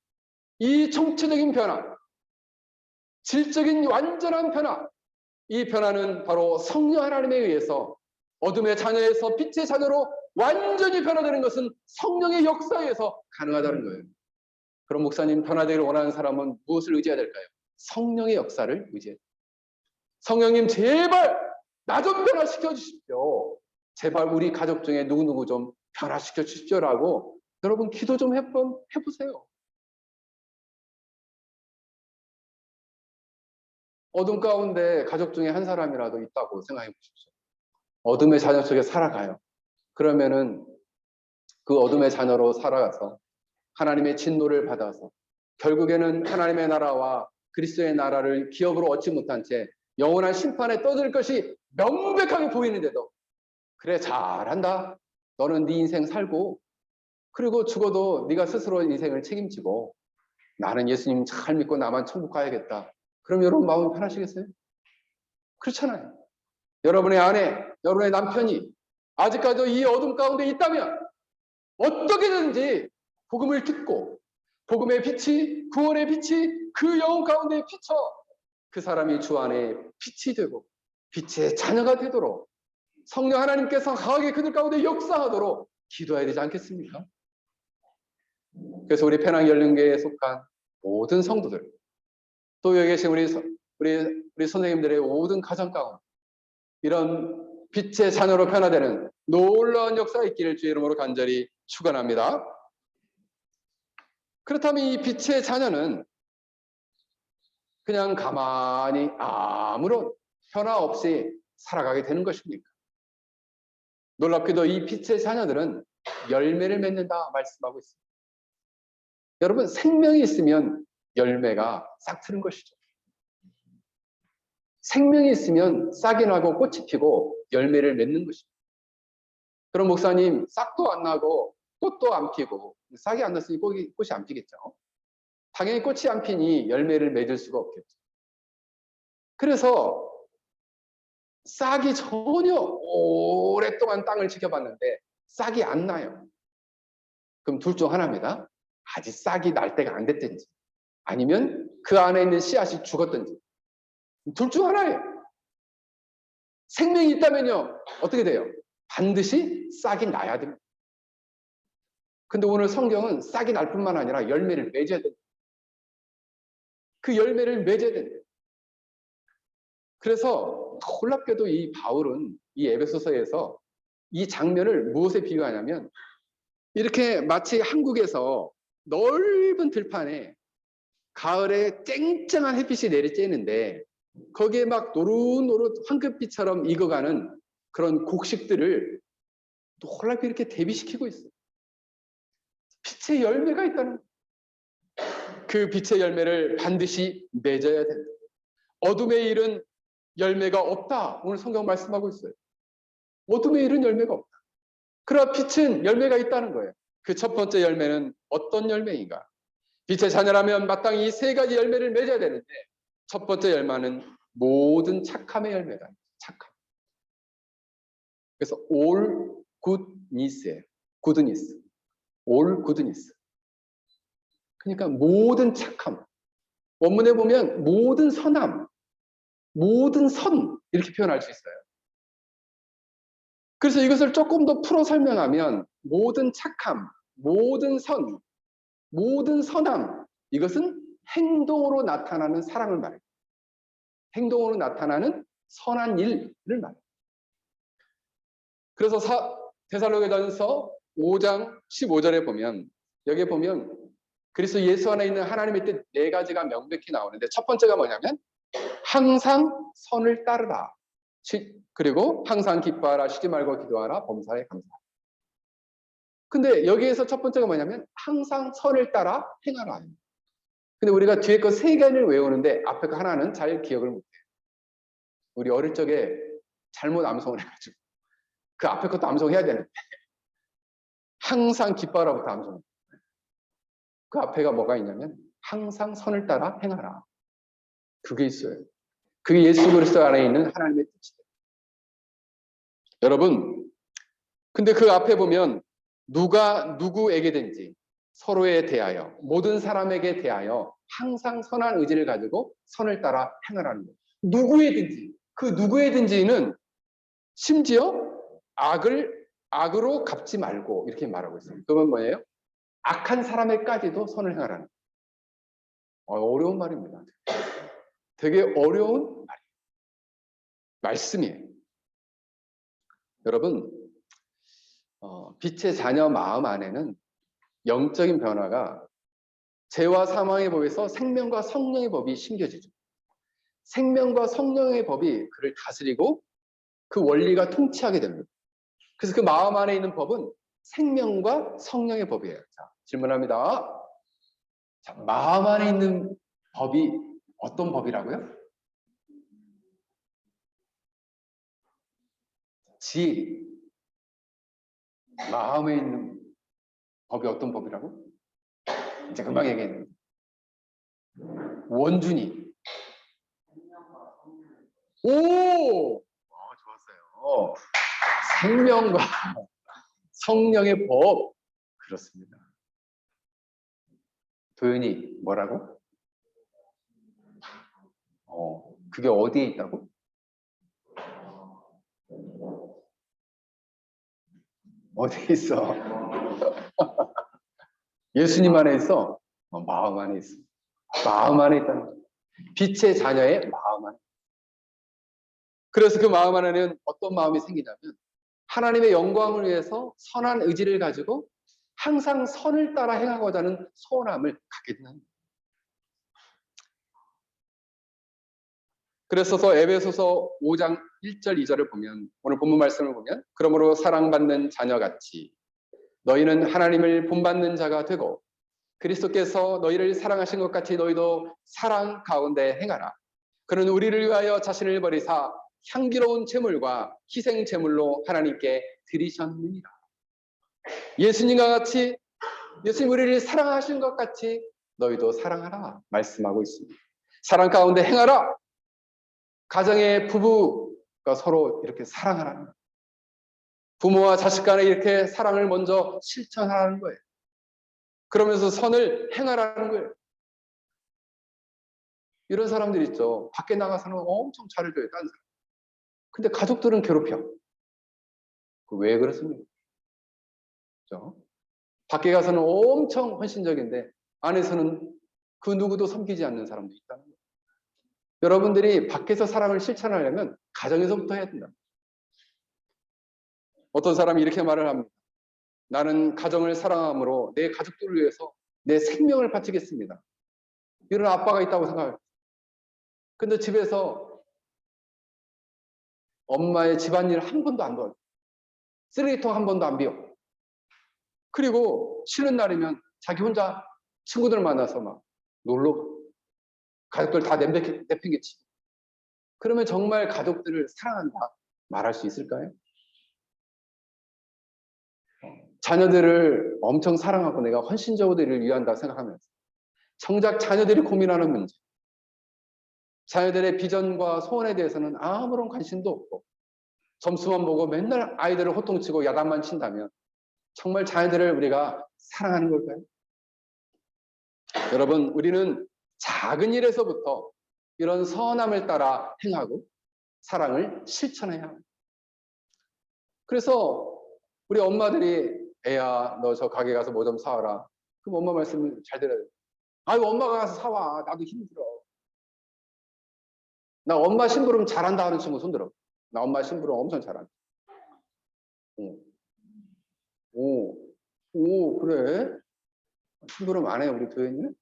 이 총체적인 변화, 질적인 완전한 변화, 이 변화는 바로 성령 하나님에 의해서 어둠의 자녀에서 빛의 자녀로 완전히 변화되는 것은 성령의 역사에 의해서 가능하다는 거예요. 그럼 목사님, 변화되기를 원하는 사람은 무엇을 의지해야 될까요? 성령의 역사를 의지해야 돼요. 성령님 제발 나 좀 변화시켜 주십시오. 제발 우리 가족 중에 누구누구 좀 변화시켜 주십시오라고 여러분 기도 좀 해보세요. 어둠 가운데 가족 중에 한 사람이라도 있다고 생각해 보십시오. 어둠의 자녀 속에 살아가요. 그러면은 그 어둠의 자녀로 살아가서 하나님의 진노를 받아서 결국에는 하나님의 나라와 그리스도의 나라를 기업으로 얻지 못한 채 영원한 심판에 떠들 것이 명백하게 보이는데도 그래 잘한다. 너는 네 인생 살고 그리고 죽어도 네가 스스로 인생을 책임지고 나는 예수님 잘 믿고 나만 천국 가야겠다. 그럼 여러분 마음이 편하시겠어요? 그렇잖아요. 여러분의 아내, 여러분의 남편이 아직까지도 이 어둠 가운데 있다면 어떻게든지 복음을 듣고 복음의 빛이, 구원의 빛이 그 영혼 가운데 비쳐 그 사람이 주 안에 빛이 되고 빛의 자녀가 되도록 성령 하나님께서 강하게 그들 가운데 역사하도록 기도해야 되지 않겠습니까? 그래서 우리 penang연륜교회에 속한 모든 성도들, 또 여기 계신 우리 선생님들의 모든 가정 가운데 이런 빛의 자녀로 변화되는 놀라운 역사가 있기를 주의 이름으로 간절히 축원합니다. 그렇다면 이 빛의 자녀는 그냥 가만히 아무런 변화 없이 살아가게 되는 것입니까? 놀랍게도 이 빛의 자녀들은 열매를 맺는다 말씀하고 있습니다. 여러분, 생명이 있으면 열매가 싹 트는 것이죠. 생명이 있으면 싹이 나고 꽃이 피고 열매를 맺는 것입니다. 그럼 목사님, 싹도 안 나고 꽃도 안 피고 싹이 안 났으니 꽃이 안 피겠죠. 당연히 꽃이 안 피니 열매를 맺을 수가 없겠죠. 그래서 싹이 전혀 오랫동안 땅을 지켜봤는데 싹이 안 나요. 그럼 둘 중 하나입니다. 아직 싹이 날 때가 안 됐든지 아니면 그 안에 있는 씨앗이 죽었든지 둘 중 하나예요. 생명이 있다면요 어떻게 돼요? 반드시 싹이 나야 됩니다. 근데 오늘 성경은 싹이 날 뿐만 아니라 열매를 맺어야 됩니다. 그 열매를 맺어야 됩니다. 그래서 놀랍게도 이 바울은 이 에베소서에서 이 장면을 무엇에 비유하냐면 이렇게 마치 한국에서 넓은 들판에 가을에 쨍쨍한 햇빛이 내리쬐는데 거기에 막 노릇노릇 황금빛처럼 익어가는 그런 곡식들을 놀랍게 이렇게 대비시키고 있어요. 빛의 열매가 있다는 거예요. 그 빛의 열매를 반드시 맺어야 된다. 어둠의 일은 열매가 없다. 오늘 성경 말씀하고 있어요. 어둠의 일은 열매가 없다. 그러나 빛은 열매가 있다는 거예요. 그 첫 번째 열매는 어떤 열매인가? 빛의 자녀라면 마땅히 이 세 가지 열매를 맺어야 되는데 첫 번째 열매는 모든 착함의 열매다. 착함. 그래서 all goodness예요. goodness. all goodness. 그러니까 모든 착함. 원문에 보면 모든 선함, 모든 선 이렇게 표현할 수 있어요. 그래서 이것을 조금 더 풀어 설명하면 모든 착함, 모든 선, 모든 선함 이것은 행동으로 나타나는 사랑을 말해요. 행동으로 나타나는 선한 일을 말해요. 그래서 데살로니가전서 5장 15절에 보면 여기에 보면 그리스도 예수 안에 있는 하나님의 뜻 네 가지가 명백히 나오는데 첫 번째가 뭐냐면 항상 선을 따르라. 그리고 항상 기뻐하라. 쉬지 말고 기도하라. 범사에 감사하라. 근데 여기에서 첫 번째가 뭐냐면 항상 선을 따라 행하라. 근데 우리가 뒤에 거 세 개를 외우는데 앞에 거 하나는 잘 기억을 못해요. 우리 어릴 적에 잘못 암송을 해가지고 그 앞에 것도 암송해야 되는데 항상 기뻐하라부터 암송. 그 앞에가 뭐가 있냐면 항상 선을 따라 행하라. 그게 있어요. 그게 예수 그리스도 안에 있는 하나님의 뜻이에요. 여러분, 근데 그 앞에 보면 누가 누구에게든지 서로에 대하여 모든 사람에게 대하여 항상 선한 의지를 가지고 선을 따라 행하라는 거예요. 누구에든지 그 누구에든지는 심지어 악으로 갚지 말고 이렇게 말하고 있어요. 그건 뭐예요? 악한 사람에까지도 선을 행하라는 거예요. 어려운 말입니다. 되게 어려운 말씀이에요. 여러분, 빛의 자녀 마음 안에는 영적인 변화가 죄와 사망의 법에서 생명과 성령의 법이 심겨지죠. 생명과 성령의 법이 그를 다스리고 그 원리가 통치하게 됩니다. 그래서 그 마음 안에 있는 법은 생명과 성령의 법이에요. 자, 질문합니다. 자, 마음 안에 있는 법이 어떤 법이라고요? 지혜. 마음에 있는 법이 어떤 법이라고? 이제 금방 얘기했는데. 원준이. 오! 좋았어요. 생명과 성령의 법. 그렇습니다. 도윤이 뭐라고? 그게 어디에 있다고? 어디에 있어? 예수님 안에 있어? 마음 안에 있어. 마음 안에 있다는 거예요. 빛의 자녀의 마음 안에. 그래서 그 마음 안에는 어떤 마음이 생기냐면 하나님의 영광을 위해서 선한 의지를 가지고 항상 선을 따라 행하고자 하는 소원함을 갖게 되는 거예요. 그래서 에베소서 5장 1절 2절을 보면, 오늘 본문 말씀을 보면, 그러므로 사랑받는 자녀같이 너희는 하나님을 본받는 자가 되고 그리스도께서 너희를 사랑하신 것 같이 너희도 사랑 가운데 행하라. 그는 우리를 위하여 자신을 버리사 향기로운 제물과 희생 제물로 하나님께 드리셨느니라. 예수님과 같이, 예수님 우리를 사랑하신 것 같이 너희도 사랑하라 말씀하고 있습니다. 사랑 가운데 행하라. 가정의 부부가 서로 이렇게 사랑하라는 거예요. 부모와 자식 간에 이렇게 사랑을 먼저 실천하라는 거예요. 그러면서 선을 행하라는 거예요. 이런 사람들 있죠. 밖에 나가서는 엄청 잘해줘요, 딴 사람. 근데 가족들은 괴롭혀. 왜 그렇습니까? 그렇죠? 밖에 가서는 엄청 헌신적인데 안에서는 그 누구도 섬기지 않는 사람도 있다는 거예요. 여러분들이 밖에서 사랑을 실천하려면 가정에서부터 해야 된다. 어떤 사람이 이렇게 말을 합니다. 나는 가정을 사랑함으로 내 가족들을 위해서 내 생명을 바치겠습니다. 이런 아빠가 있다고 생각해요. 근데 집에서 엄마의 집안일 한 번도 안 도와줘. 쓰레기통 한 번도 안 비워. 그리고 쉬는 날이면 자기 혼자 친구들 만나서 막 놀러 가. 가족들 다 내팽개치고. 그러면 정말 가족들을 사랑한다 말할 수 있을까요? 자녀들을 엄청 사랑하고 내가 헌신적으로 이를 위한다 생각하면서 정작 자녀들이 고민하는 문제, 자녀들의 비전과 소원에 대해서는 아무런 관심도 없고 점수만 보고 맨날 아이들을 호통치고 야단만 친다면 정말 자녀들을 우리가 사랑하는 걸까요? 여러분, 우리는 작은 일에서부터 이런 선함을 따라 행하고 사랑을 실천해야 합니다. 그래서 우리 엄마들이 애야 너 저 가게 가서 뭐 좀 사와라. 그럼 엄마 말씀을 잘 들어야 돼요. 아유 엄마가 가서 사와. 나도 힘들어. 나 엄마 심부름 잘한다 하는 친구 손들어. 나 엄마 심부름 엄청 잘한다. 오, 그래? 심부름 안 해요, 우리 도현이는?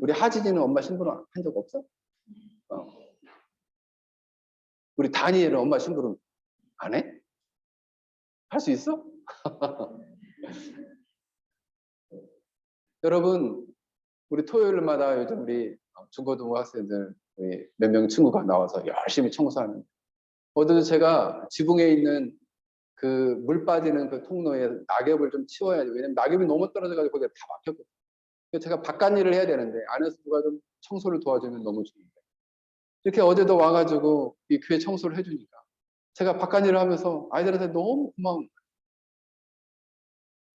우리 하진이는 엄마 심부름 한 적 없어? 우리 다니엘은 엄마 심부름 안 해? 할 수 있어? 여러분, 우리 토요일마다 요즘 우리 중고등부 학생들 몇 명 친구가 나와서 열심히 청소하는. 어제도 제가 지붕에 있는 그 물 빠지는 그 통로에 낙엽을 좀 치워야지. 왜냐면 낙엽이 너무 떨어져가지고 거기가 다 막혔거든요. 제가 바깥 일을 해야 되는데 안에서 누가 좀 청소를 도와주면 너무 좋은데. 이렇게 어제도 와가지고 이 교회 청소를 해주니까 제가 바깥 일을 하면서 아이들한테 너무 고마운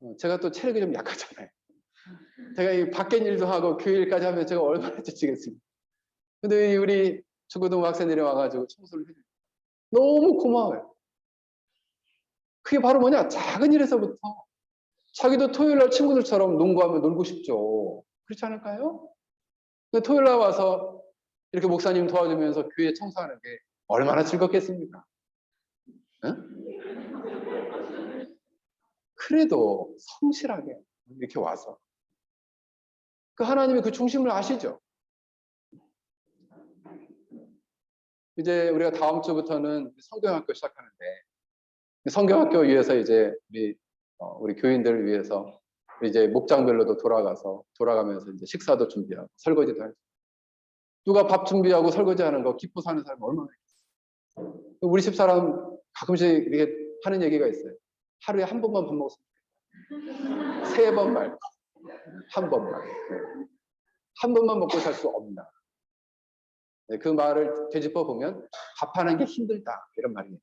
거예요. 제가 또 체력이 좀 약하잖아요. 제가 이 밖에 일도 하고 교회 일까지 하면 제가 얼마나 지치겠습니까? 근데 우리 중고등부 학생들이 와가지고 청소를 해주니까 너무 고마워요. 그게 바로 뭐냐? 작은 일에서부터 자기도 토요일날 친구들처럼 농구하면 놀고 싶죠. 그렇지 않을까요? 근데 토요일날 와서 이렇게 목사님 도와주면서 교회 청소하는 게 얼마나 즐겁겠습니까? 응? 그래도 성실하게 이렇게 와서 그 하나님의 그 중심을 아시죠? 이제 우리가 다음 주부터는 성경학교 시작하는데 성경학교 위해서 이제 우리 교인들을 위해서 이제 목장별로도 돌아가면서 이제 식사도 준비하고 설거지도 하고 누가 밥 준비하고 설거지하는 거 기뻐 사는 사람 얼마나 있어요. 우리 집 사람 가끔씩 이렇게 하는 얘기가 있어요. 하루에 한 번만 밥 먹었으면 좋겠다. 3번 말고 한 번만. 한 번만 먹고 살 수 없나. 그 말을 되짚어 보면 밥하는 게 힘들다 이런 말이에요.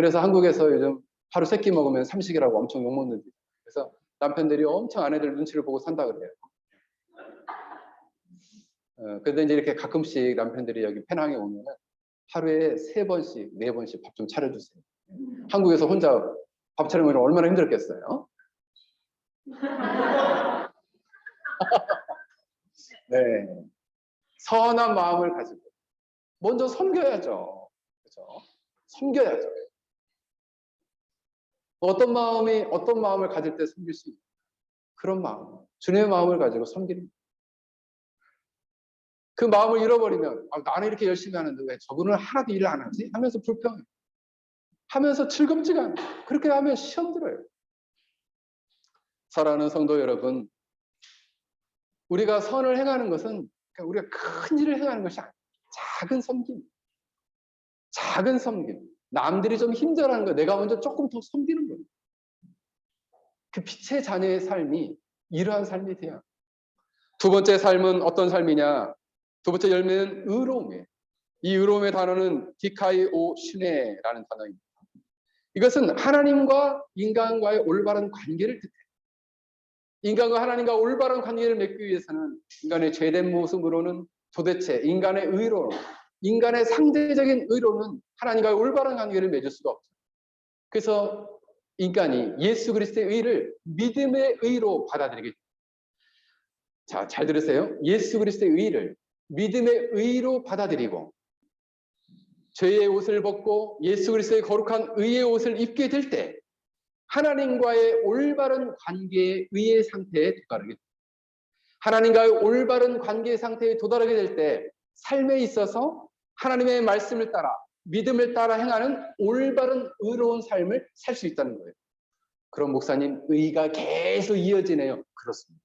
그래서 한국에서 요즘 하루 3끼 먹으면 삼식이라고 엄청 욕먹는데, 그래서 남편들이 엄청 아내들 눈치를 보고 산다 그래요. 그런데 이제 이렇게 가끔씩 남편들이 여기 페낭에 오면은 하루에 3번씩, 4번씩 밥 좀 차려주세요. 한국에서 혼자 밥 차리면 얼마나 힘들었겠어요? 네. 선한 마음을 가지고 먼저 섬겨야죠. 그렇죠? 섬겨야죠. 어떤 마음을 가질 때 섬길 수 있는 그런 마음, 주님의 마음을 가지고 섬기는. 그 마음을 잃어버리면 나는 이렇게 열심히 하는데 왜 저분은 하나도 일을 안 하지? 하면서 불평해. 하면서 즐겁지가 않아. 그렇게 하면 시험 들어요. 사랑하는 성도 여러분, 우리가 선을 행하는 것은 우리가 큰 일을 행하는 것이 아니에요. 작은 섬김. 작은 섬김. 남들이 좀 힘들어하는 거 내가 먼저 조금 더 섬기는 거예요. 그 빛의 자녀의 삶이 이러한 삶이 돼야. 두 번째 삶은 어떤 삶이냐? 두 번째 열매는 의로움이에요. 이 의로움의 단어는 디카이오 슈네라는 단어입니다. 이것은 하나님과 인간과의 올바른 관계를 뜻해요. 인간과 하나님과 올바른 관계를 맺기 위해서는 인간의 죄된 모습으로는 도대체 인간의 의로, 인간의 상대적인 의로는 하나님과의 올바른 관계를 맺을 수가 없어요. 그래서 인간이 예수 그리스도의 의를 믿음의 의로 받아들이게 됩니다. 자, 잘 들으세요. 예수 그리스도의 의를 믿음의 의로 받아들이고 죄의 옷을 벗고 예수 그리스도의 거룩한 의의 옷을 입게 될 때 하나님과의 올바른 관계의 의의 상태에 도달하게 됩니다. 하나님과의 올바른 관계의 상태에 도달하게 될 때 삶에 있어서 하나님의 말씀을 따라 믿음을 따라 행하는 올바른 의로운 삶을 살 수 있다는 거예요. 그럼 목사님, 의가 계속 이어지네요. 그렇습니다.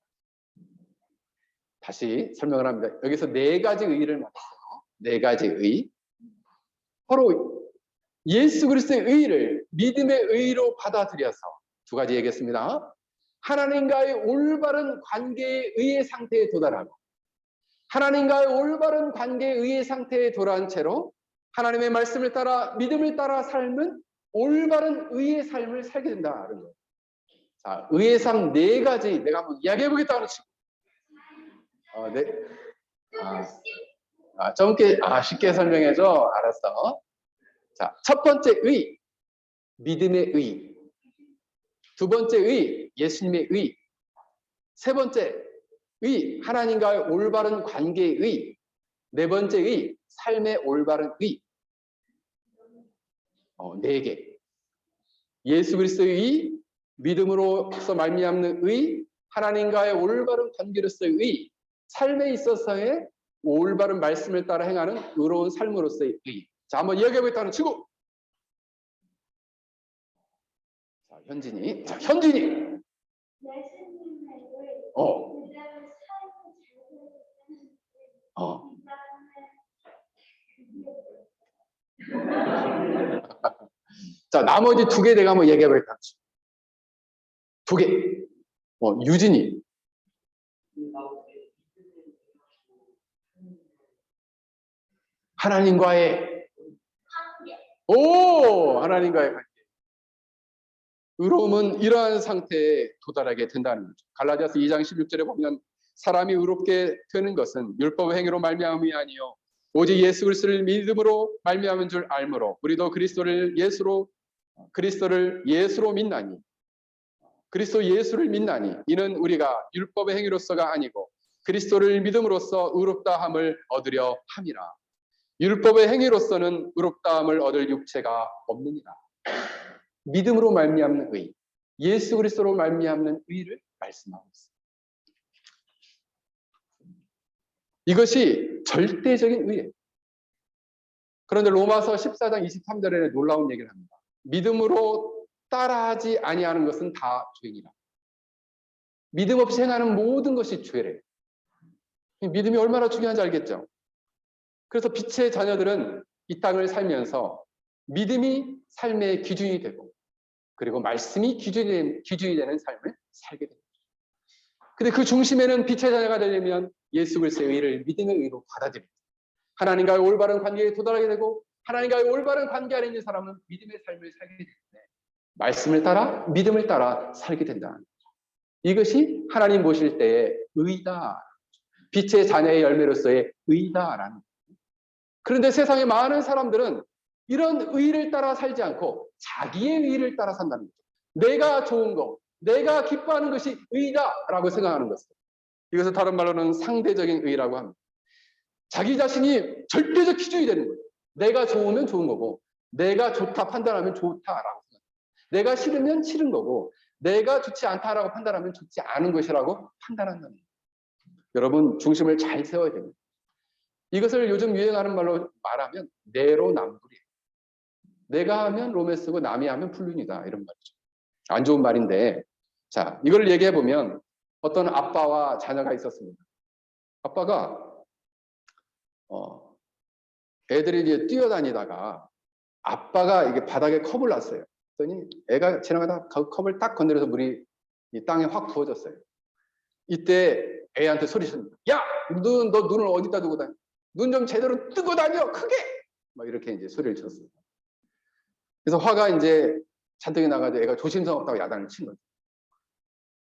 다시 설명을 합니다. 여기서 4가지 의를 말했어요. 4가지 의. 바로 예수 그리스도의 의를 믿음의 의로 받아들여서 2가지 얘기했습니다. 하나님과의 올바른 관계의 의의 상태에 도달하고 하나님과의 올바른 관계의 의의 상태에 도달한 채로 하나님의 말씀을 따라 믿음을 따라 삶은 올바른 의의 삶을 살게 된다는 거예요. 자, 의의 삶 4가지 내가 한번 이야기해 보겠다는 친구. 네. 쉽게 설명해줘. 알았어. 자, 첫 번째 의, 믿음의 의. 두 번째 의, 예수님의 의. 세 번째 의, 하나님과의 올바른 관계의 의. 네 번째 의, 삶의 올바른 의. 4개. 예수 그리스도의 의, 믿음으로서 말미암는 의, 하나님과의 올바른 관계로서의 의, 삶에 있어서의 올바른 말씀을 따라 행하는 의로운 삶으로서의 의. 자, 한번 이야기해보겠다는 친구. 자, 현진이. 자, 현진이. 자, 나머지 2개 내가 한번 얘기해볼까? 2개. 유진이. 하나님과의 하나님과의 관계. 의로움은 이러한 상태에 도달하게 된다는 거죠. 갈라디아서 2장 16절에 보면 사람이 의롭게 되는 것은 율법의 행위로 말미암음이 아니요 오직 예수 그리스도를 믿음으로 말미암은 줄 알므로 우리도 그리스도를 예수로 믿나니 그리스도 예수를 믿나니 이는 우리가 율법의 행위로서가 아니고 그리스도를 믿음으로써 의롭다함을 얻으려 함이라. 율법의 행위로서는 의롭다함을 얻을 육체가 없느니라. 믿음으로 말미암는 의, 예수 그리스도로 말미암는 의를 말씀하고 있습니다. 이것이 절대적인 의예요. 그런데 로마서 14장 23절에 놀라운 얘기를 합니다. 믿음으로 따라하지 아니하는 것은 다 죄이라. 믿음 없이 행하는 모든 것이 죄래요. 믿음이 얼마나 중요한지 알겠죠? 그래서 빛의 자녀들은 이 땅을 살면서 믿음이 삶의 기준이 되고 그리고 말씀이 기준이 되는 삶을 살게 됩니다. 근데 그 중심에는 빛의 자녀가 되려면 예수 그리스도의 의를 믿음의 의로 받아들입니다. 하나님과의 올바른 관계에 도달하게 되고 하나님과의 올바른 관계 안에 있는 사람은 믿음의 삶을 살게 되는데 말씀을 따라 믿음을 따라 살게 된다. 이것이 하나님 보실 때의 의다. 빛의 자녀의 열매로서의 의다라는. 그런데 세상의 많은 사람들은 이런 의를 따라 살지 않고 자기의 의를 따라 산다는 거죠. 내가 좋은 거, 내가 기뻐하는 것이 의다라고 생각하는 것을. 이것을 다른 말로는 상대적인 의라고 합니다. 자기 자신이 절대적 기준이 되는 거예요. 내가 좋으면 좋은 거고, 내가 좋다 판단하면 좋다라고 생각해요. 내가 싫으면 싫은 거고, 내가 좋지 않다라고 판단하면 좋지 않은 것이라고 판단한다는 거예요. 여러분, 중심을 잘 세워야 됩니다. 이것을 요즘 유행하는 말로 말하면 내로남불이에요. 내가 하면 로맨스고 남이 하면 불륜이다, 이런 말이죠. 안 좋은 말인데, 자, 이걸 얘기해 보면 어떤 아빠와 자녀가 있었습니다. 아빠가 애들이 이제 뛰어다니다가 아빠가 이게 바닥에 컵을 놨어요. 그랬더니 애가 지나가다 그 컵을 딱 건드려서 물이 이 땅에 확 부어졌어요. 이때 애한테 소리쳤습니다. 야, 너 눈을 어디다 두고 다녀? 눈 좀 제대로 뜨고 다녀, 크게! 막 이렇게 이제 소리를 쳤어요. 그래서 화가 이제 잔뜩이 나가지고 애가 조심성 없다고 야단을 친 거죠.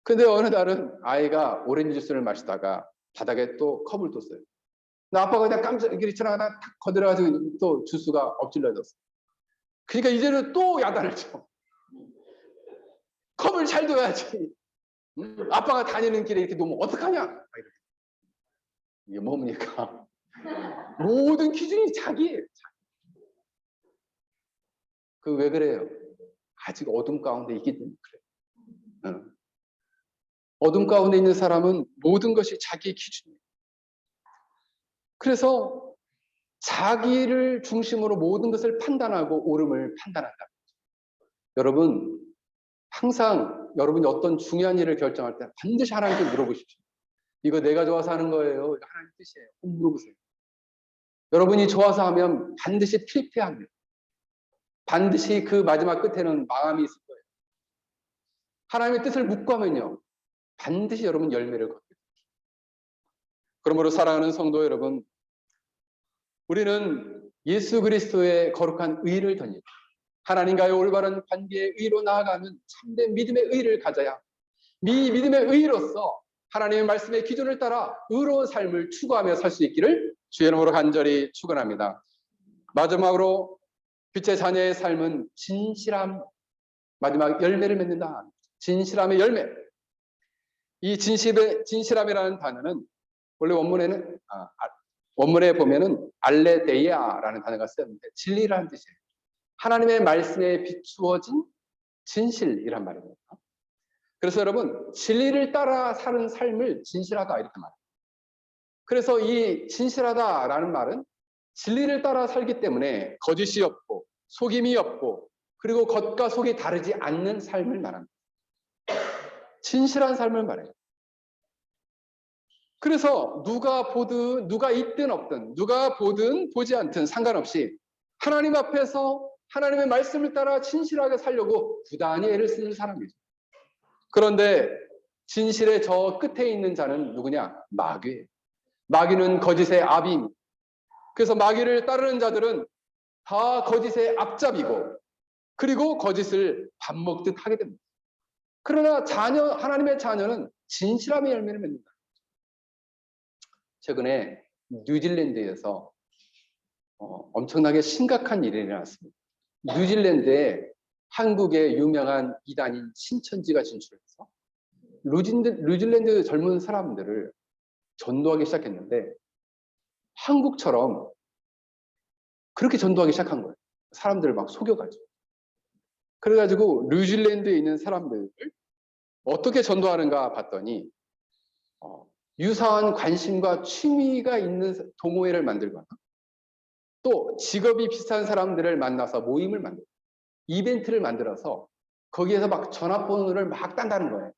근데 어느 날은 아이가 오렌지 주스를 마시다가 바닥에 또 컵을 뒀어요. 아빠가 그냥 깜짝 이렇게 지나가다 탁 거들어가지고 또 주스가 엎질러졌어. 그러니까 이제는 또 야단을 쳐. 컵을 잘 둬야지. 아빠가 다니는 길에 이렇게 놓으면 어떡하냐? 이게 뭡니까? 모든 기준이 자기예요. 그 왜 그래요? 아직 어둠 가운데 있기 때문에 그래요. 어둠 가운데 있는 사람은 모든 것이 자기의 기준이에요. 그래서 자기를 중심으로 모든 것을 판단하고 옳음을 판단한다. 여러분, 항상 여러분이 어떤 중요한 일을 결정할 때 반드시 하나님께 물어보십시오. 이거 내가 좋아서 하는 거예요? 이거 하나님 뜻이에요? 꼭 물어보세요. 여러분이 좋아서 하면 반드시 필패합니다. 반드시 그 마지막 끝에는 마음이 있을 거예요. 하나님의 뜻을 묵과면요, 반드시 여러분 열매를 거둬요. 그러므로 사랑하는 성도 여러분, 우리는 예수 그리스도의 거룩한 의를 덧니다. 하나님과의 올바른 관계의 의로 나아가면 참된 믿음의 의를 가져야 이 믿음의 의로서 하나님의 말씀의 기준을 따라 의로운 삶을 추구하며 살 수 있기를 주의 이름으로 간절히 축원합니다. 마지막으로 빛의 자녀의 삶은 진실함, 마지막 열매를 맺는다. 진실함의 열매. 이 진실함이라는 단어는 원래 원문에 보면은 알레데이아라는 단어가 쓰였는데 진리라는 뜻이에요. 하나님의 말씀에 비추어진 진실이란 말입니다. 그래서 여러분, 진리를 따라 사는 삶을 진실하다 이렇게 말해요. 그래서 이 진실하다라는 말은 진리를 따라 살기 때문에 거짓이 없고 속임이 없고 그리고 겉과 속이 다르지 않는 삶을 말합니다. 진실한 삶을 말해요. 그래서 누가 보든 누가 있든 없든 누가 보든 보지 않든 상관없이 하나님 앞에서 하나님의 말씀을 따라 진실하게 살려고 부단히 애를 쓰는 사람이죠. 그런데 진실의 저 끝에 있는 자는 누구냐? 마귀예요. 마귀는 거짓의 아비입니다. 그래서 마귀를 따르는 자들은 다 거짓의 앞잡이고 그리고 거짓을 밥 먹듯 하게 됩니다. 그러나 하나님의 자녀는 진실함의 열매를 맺는다. 최근에 뉴질랜드에서 엄청나게 심각한 일이 일어났습니다. 뉴질랜드에 한국의 유명한 이단인 신천지가 진출해서 뉴질랜드 젊은 사람들을 전도하기 시작했는데 한국처럼 그렇게 전도하기 시작한 거예요. 사람들을 막 속여가지고. 그래가지고 뉴질랜드에 있는 사람들을 어떻게 전도하는가 봤더니 유사한 관심과 취미가 있는 동호회를 만들거나 또 직업이 비슷한 사람들을 만나서 모임을 만들고 이벤트를 만들어서 거기에서 막 전화번호를 막 딴다는 거예요.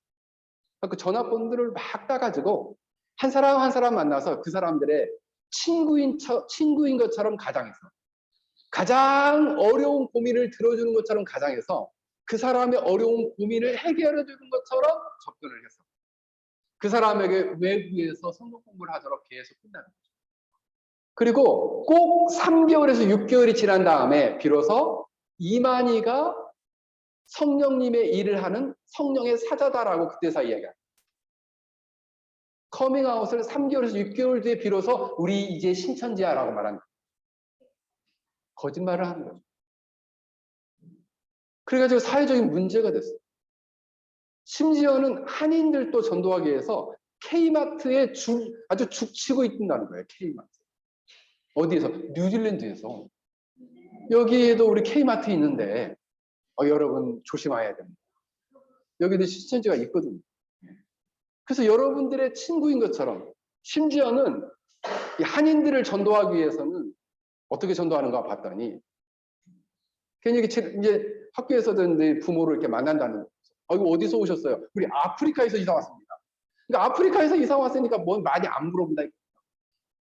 그 전화번호를 막 따가지고 한 사람 한 사람 만나서 그 사람들의 친구인 것처럼 가장해서 가장 어려운 고민을 들어주는 것처럼 가장해서 그 사람의 어려운 고민을 해결해 주는 것처럼 접근을 해서 그 사람에게 외부에서 성경 공부를 하도록 계속 한다는 거죠. 그리고 꼭 3개월에서 6개월이 지난 다음에 비로소 이만희가 성령님의 일을 하는 성령의 사자다라고 그때서 이야기합니다. 커밍아웃을 3개월에서 6개월 뒤에 비로소 우리 이제 신천지야라고 말합니다. 거짓말을 하는 거죠. 그래가지고 사회적인 문제가 됐어요. 심지어는 한인들도 전도하기 위해서 K마트에 아주 죽치고 있다는 거예요. K마트. 어디에서? 뉴질랜드에서. 여기에도 우리 K마트 있는데 여러분 조심해야 됩니다. 여기도 신천지가 있거든요. 그래서 여러분들의 친구인 것처럼 심지어는 이 한인들을 전도하기 위해서는 어떻게 전도하는가 봤더니 괜히 이제 학교에서도 부모를 이렇게 만난다는 거죠. 이거 어디서 오셨어요? 우리 아프리카에서 이사 왔습니다. 그러니까 아프리카에서 이사 왔으니까 뭐 많이 안 물어본다.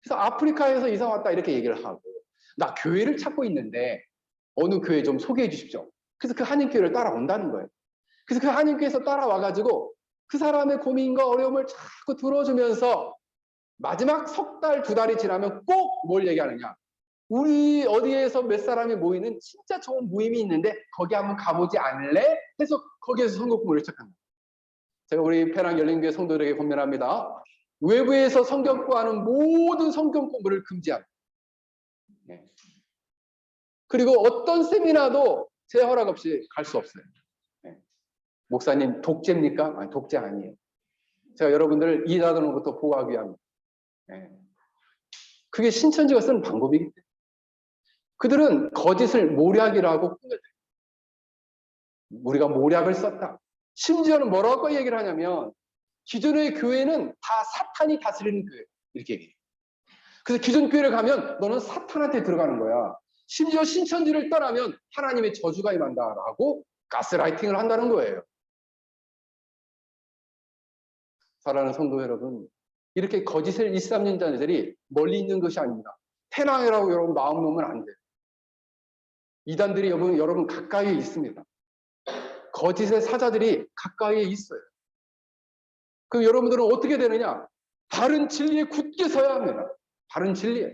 그래서 아프리카에서 이사 왔다 이렇게 얘기를 하고 나 교회를 찾고 있는데 어느 교회 좀 소개해 주십시오. 그래서 그 한인교회를 따라온다는 거예요. 그래서 그 한인교회에서 따라와가지고 그 사람의 고민과 어려움을 자꾸 들어주면서 마지막 석 달, 두 달이 지나면 꼭 뭘 얘기하느냐. 우리 어디에서 몇 사람이 모이는 진짜 좋은 모임이 있는데 거기 한번 가보지 않을래? 해서 거기에서 선거 공부를 시작합니다. 제가 우리 페랑 열린교회 성도들에게 권면합니다. 외부에서 성경 공부하는 모든 성경 공부를 금지합니다. 네. 그리고 어떤 세미나도 제 허락 없이 갈 수 없어요. 네. 목사님 독재입니까? 아니, 독재 아니에요. 제가 여러분들을 이단으로부터 보호하기 위함입니다. 네. 그게 신천지가 쓰는 방법이기 때문에. 그들은 거짓을 모략이라고 꾸며요. 우리가 모략을 썼다. 심지어는 뭐라고 얘기를 하냐면 기존의 교회는 다 사탄이 다스리는 교회 이렇게 얘기해요. 그래서 기존 교회를 가면 너는 사탄한테 들어가는 거야. 심지어 신천지를 떠나면 하나님의 저주가 임한다라고 가스라이팅을 한다는 거예요. 사랑하는 성도 여러분, 이렇게 거짓을 23년자들이 멀리 있는 것이 아닙니다. 태낭이라고 여러분 마음 놓으면 안 돼요. 이단들이 여러분 가까이에 있습니다. 거짓의 사자들이 가까이에 있어요. 그럼 여러분들은 어떻게 되느냐? 바른 진리에 굳게 서야 합니다. 바른 진리에.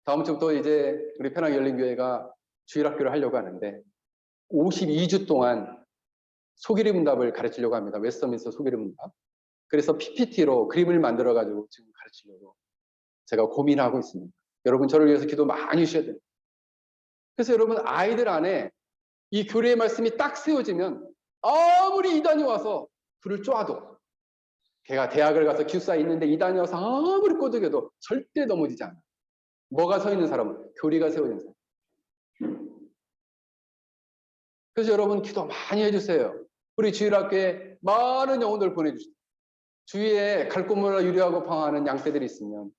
다음 주부터 이제 우리 페낭 열린교회가 주일학교를 하려고 하는데 52주 동안 소기리 문답을 가르치려고 합니다. 웨스터민스터 소기리 문답. 그래서 PPT로 그림을 만들어가지고 지금 가르치려고 제가 고민하고 있습니다. 여러분 저를 위해서 기도 많이 주셔야 돼요. 그래서 여러분 아이들 안에 이 교리의 말씀이 딱 세워지면 아무리 이단이 와서 불을 쪼아도 걔가 대학을 가서 기숙사에 있는데 이단이 와서 아무리 꼬드겨도 절대 넘어지지 않아요. 뭐가 서 있는 사람은? 교리가 세워진 사람. 그래서 여러분 기도 많이 해주세요. 우리 주일학교에 많은 영혼들 보내주세요. 주위에 갈 곳마다 유리하고 방황하는 양떼들이 있으면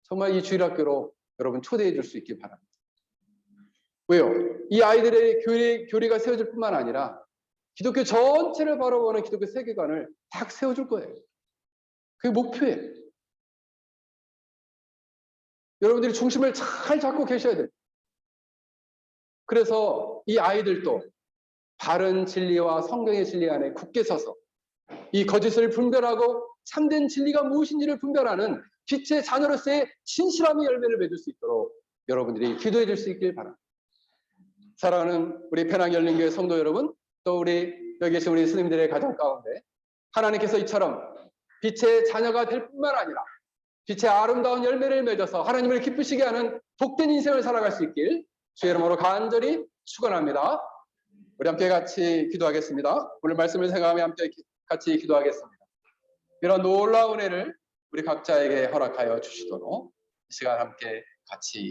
정말 이 주일학교로 여러분 초대해 줄 수 있길 바랍니다. 왜요? 이 아이들의 교리가 세워질 뿐만 아니라 기독교 전체를 바라보는 기독교 세계관을 딱 세워줄 거예요. 그게 목표예요. 여러분들이 중심을 잘 잡고 계셔야 돼요. 그래서 이 아이들도 바른 진리와 성경의 진리 안에 굳게 서서 이 거짓을 분별하고 참된 진리가 무엇인지를 분별하는 빛의 자녀로서의 진실함의 열매를 맺을 수 있도록 여러분들이 기도해 줄 수 있길 바랍니다. 사랑하는 우리 페낭 열린교회 성도 여러분, 또 우리 여기 계신 우리 스님들의 가정 가운데 하나님께서 이처럼 빛의 자녀가 될 뿐만 아니라 빛의 아름다운 열매를 맺어서 하나님을 기쁘시게 하는 복된 인생을 살아갈 수 있길 주의 이름으로 간절히 축원합니다. 우리 함께 같이 기도하겠습니다. 오늘 말씀을 생각하며 함께 같이 기도하겠습니다. 이런 놀라운 은혜를 우리 각자에게 허락하여 주시도록 이 시간 함께 같이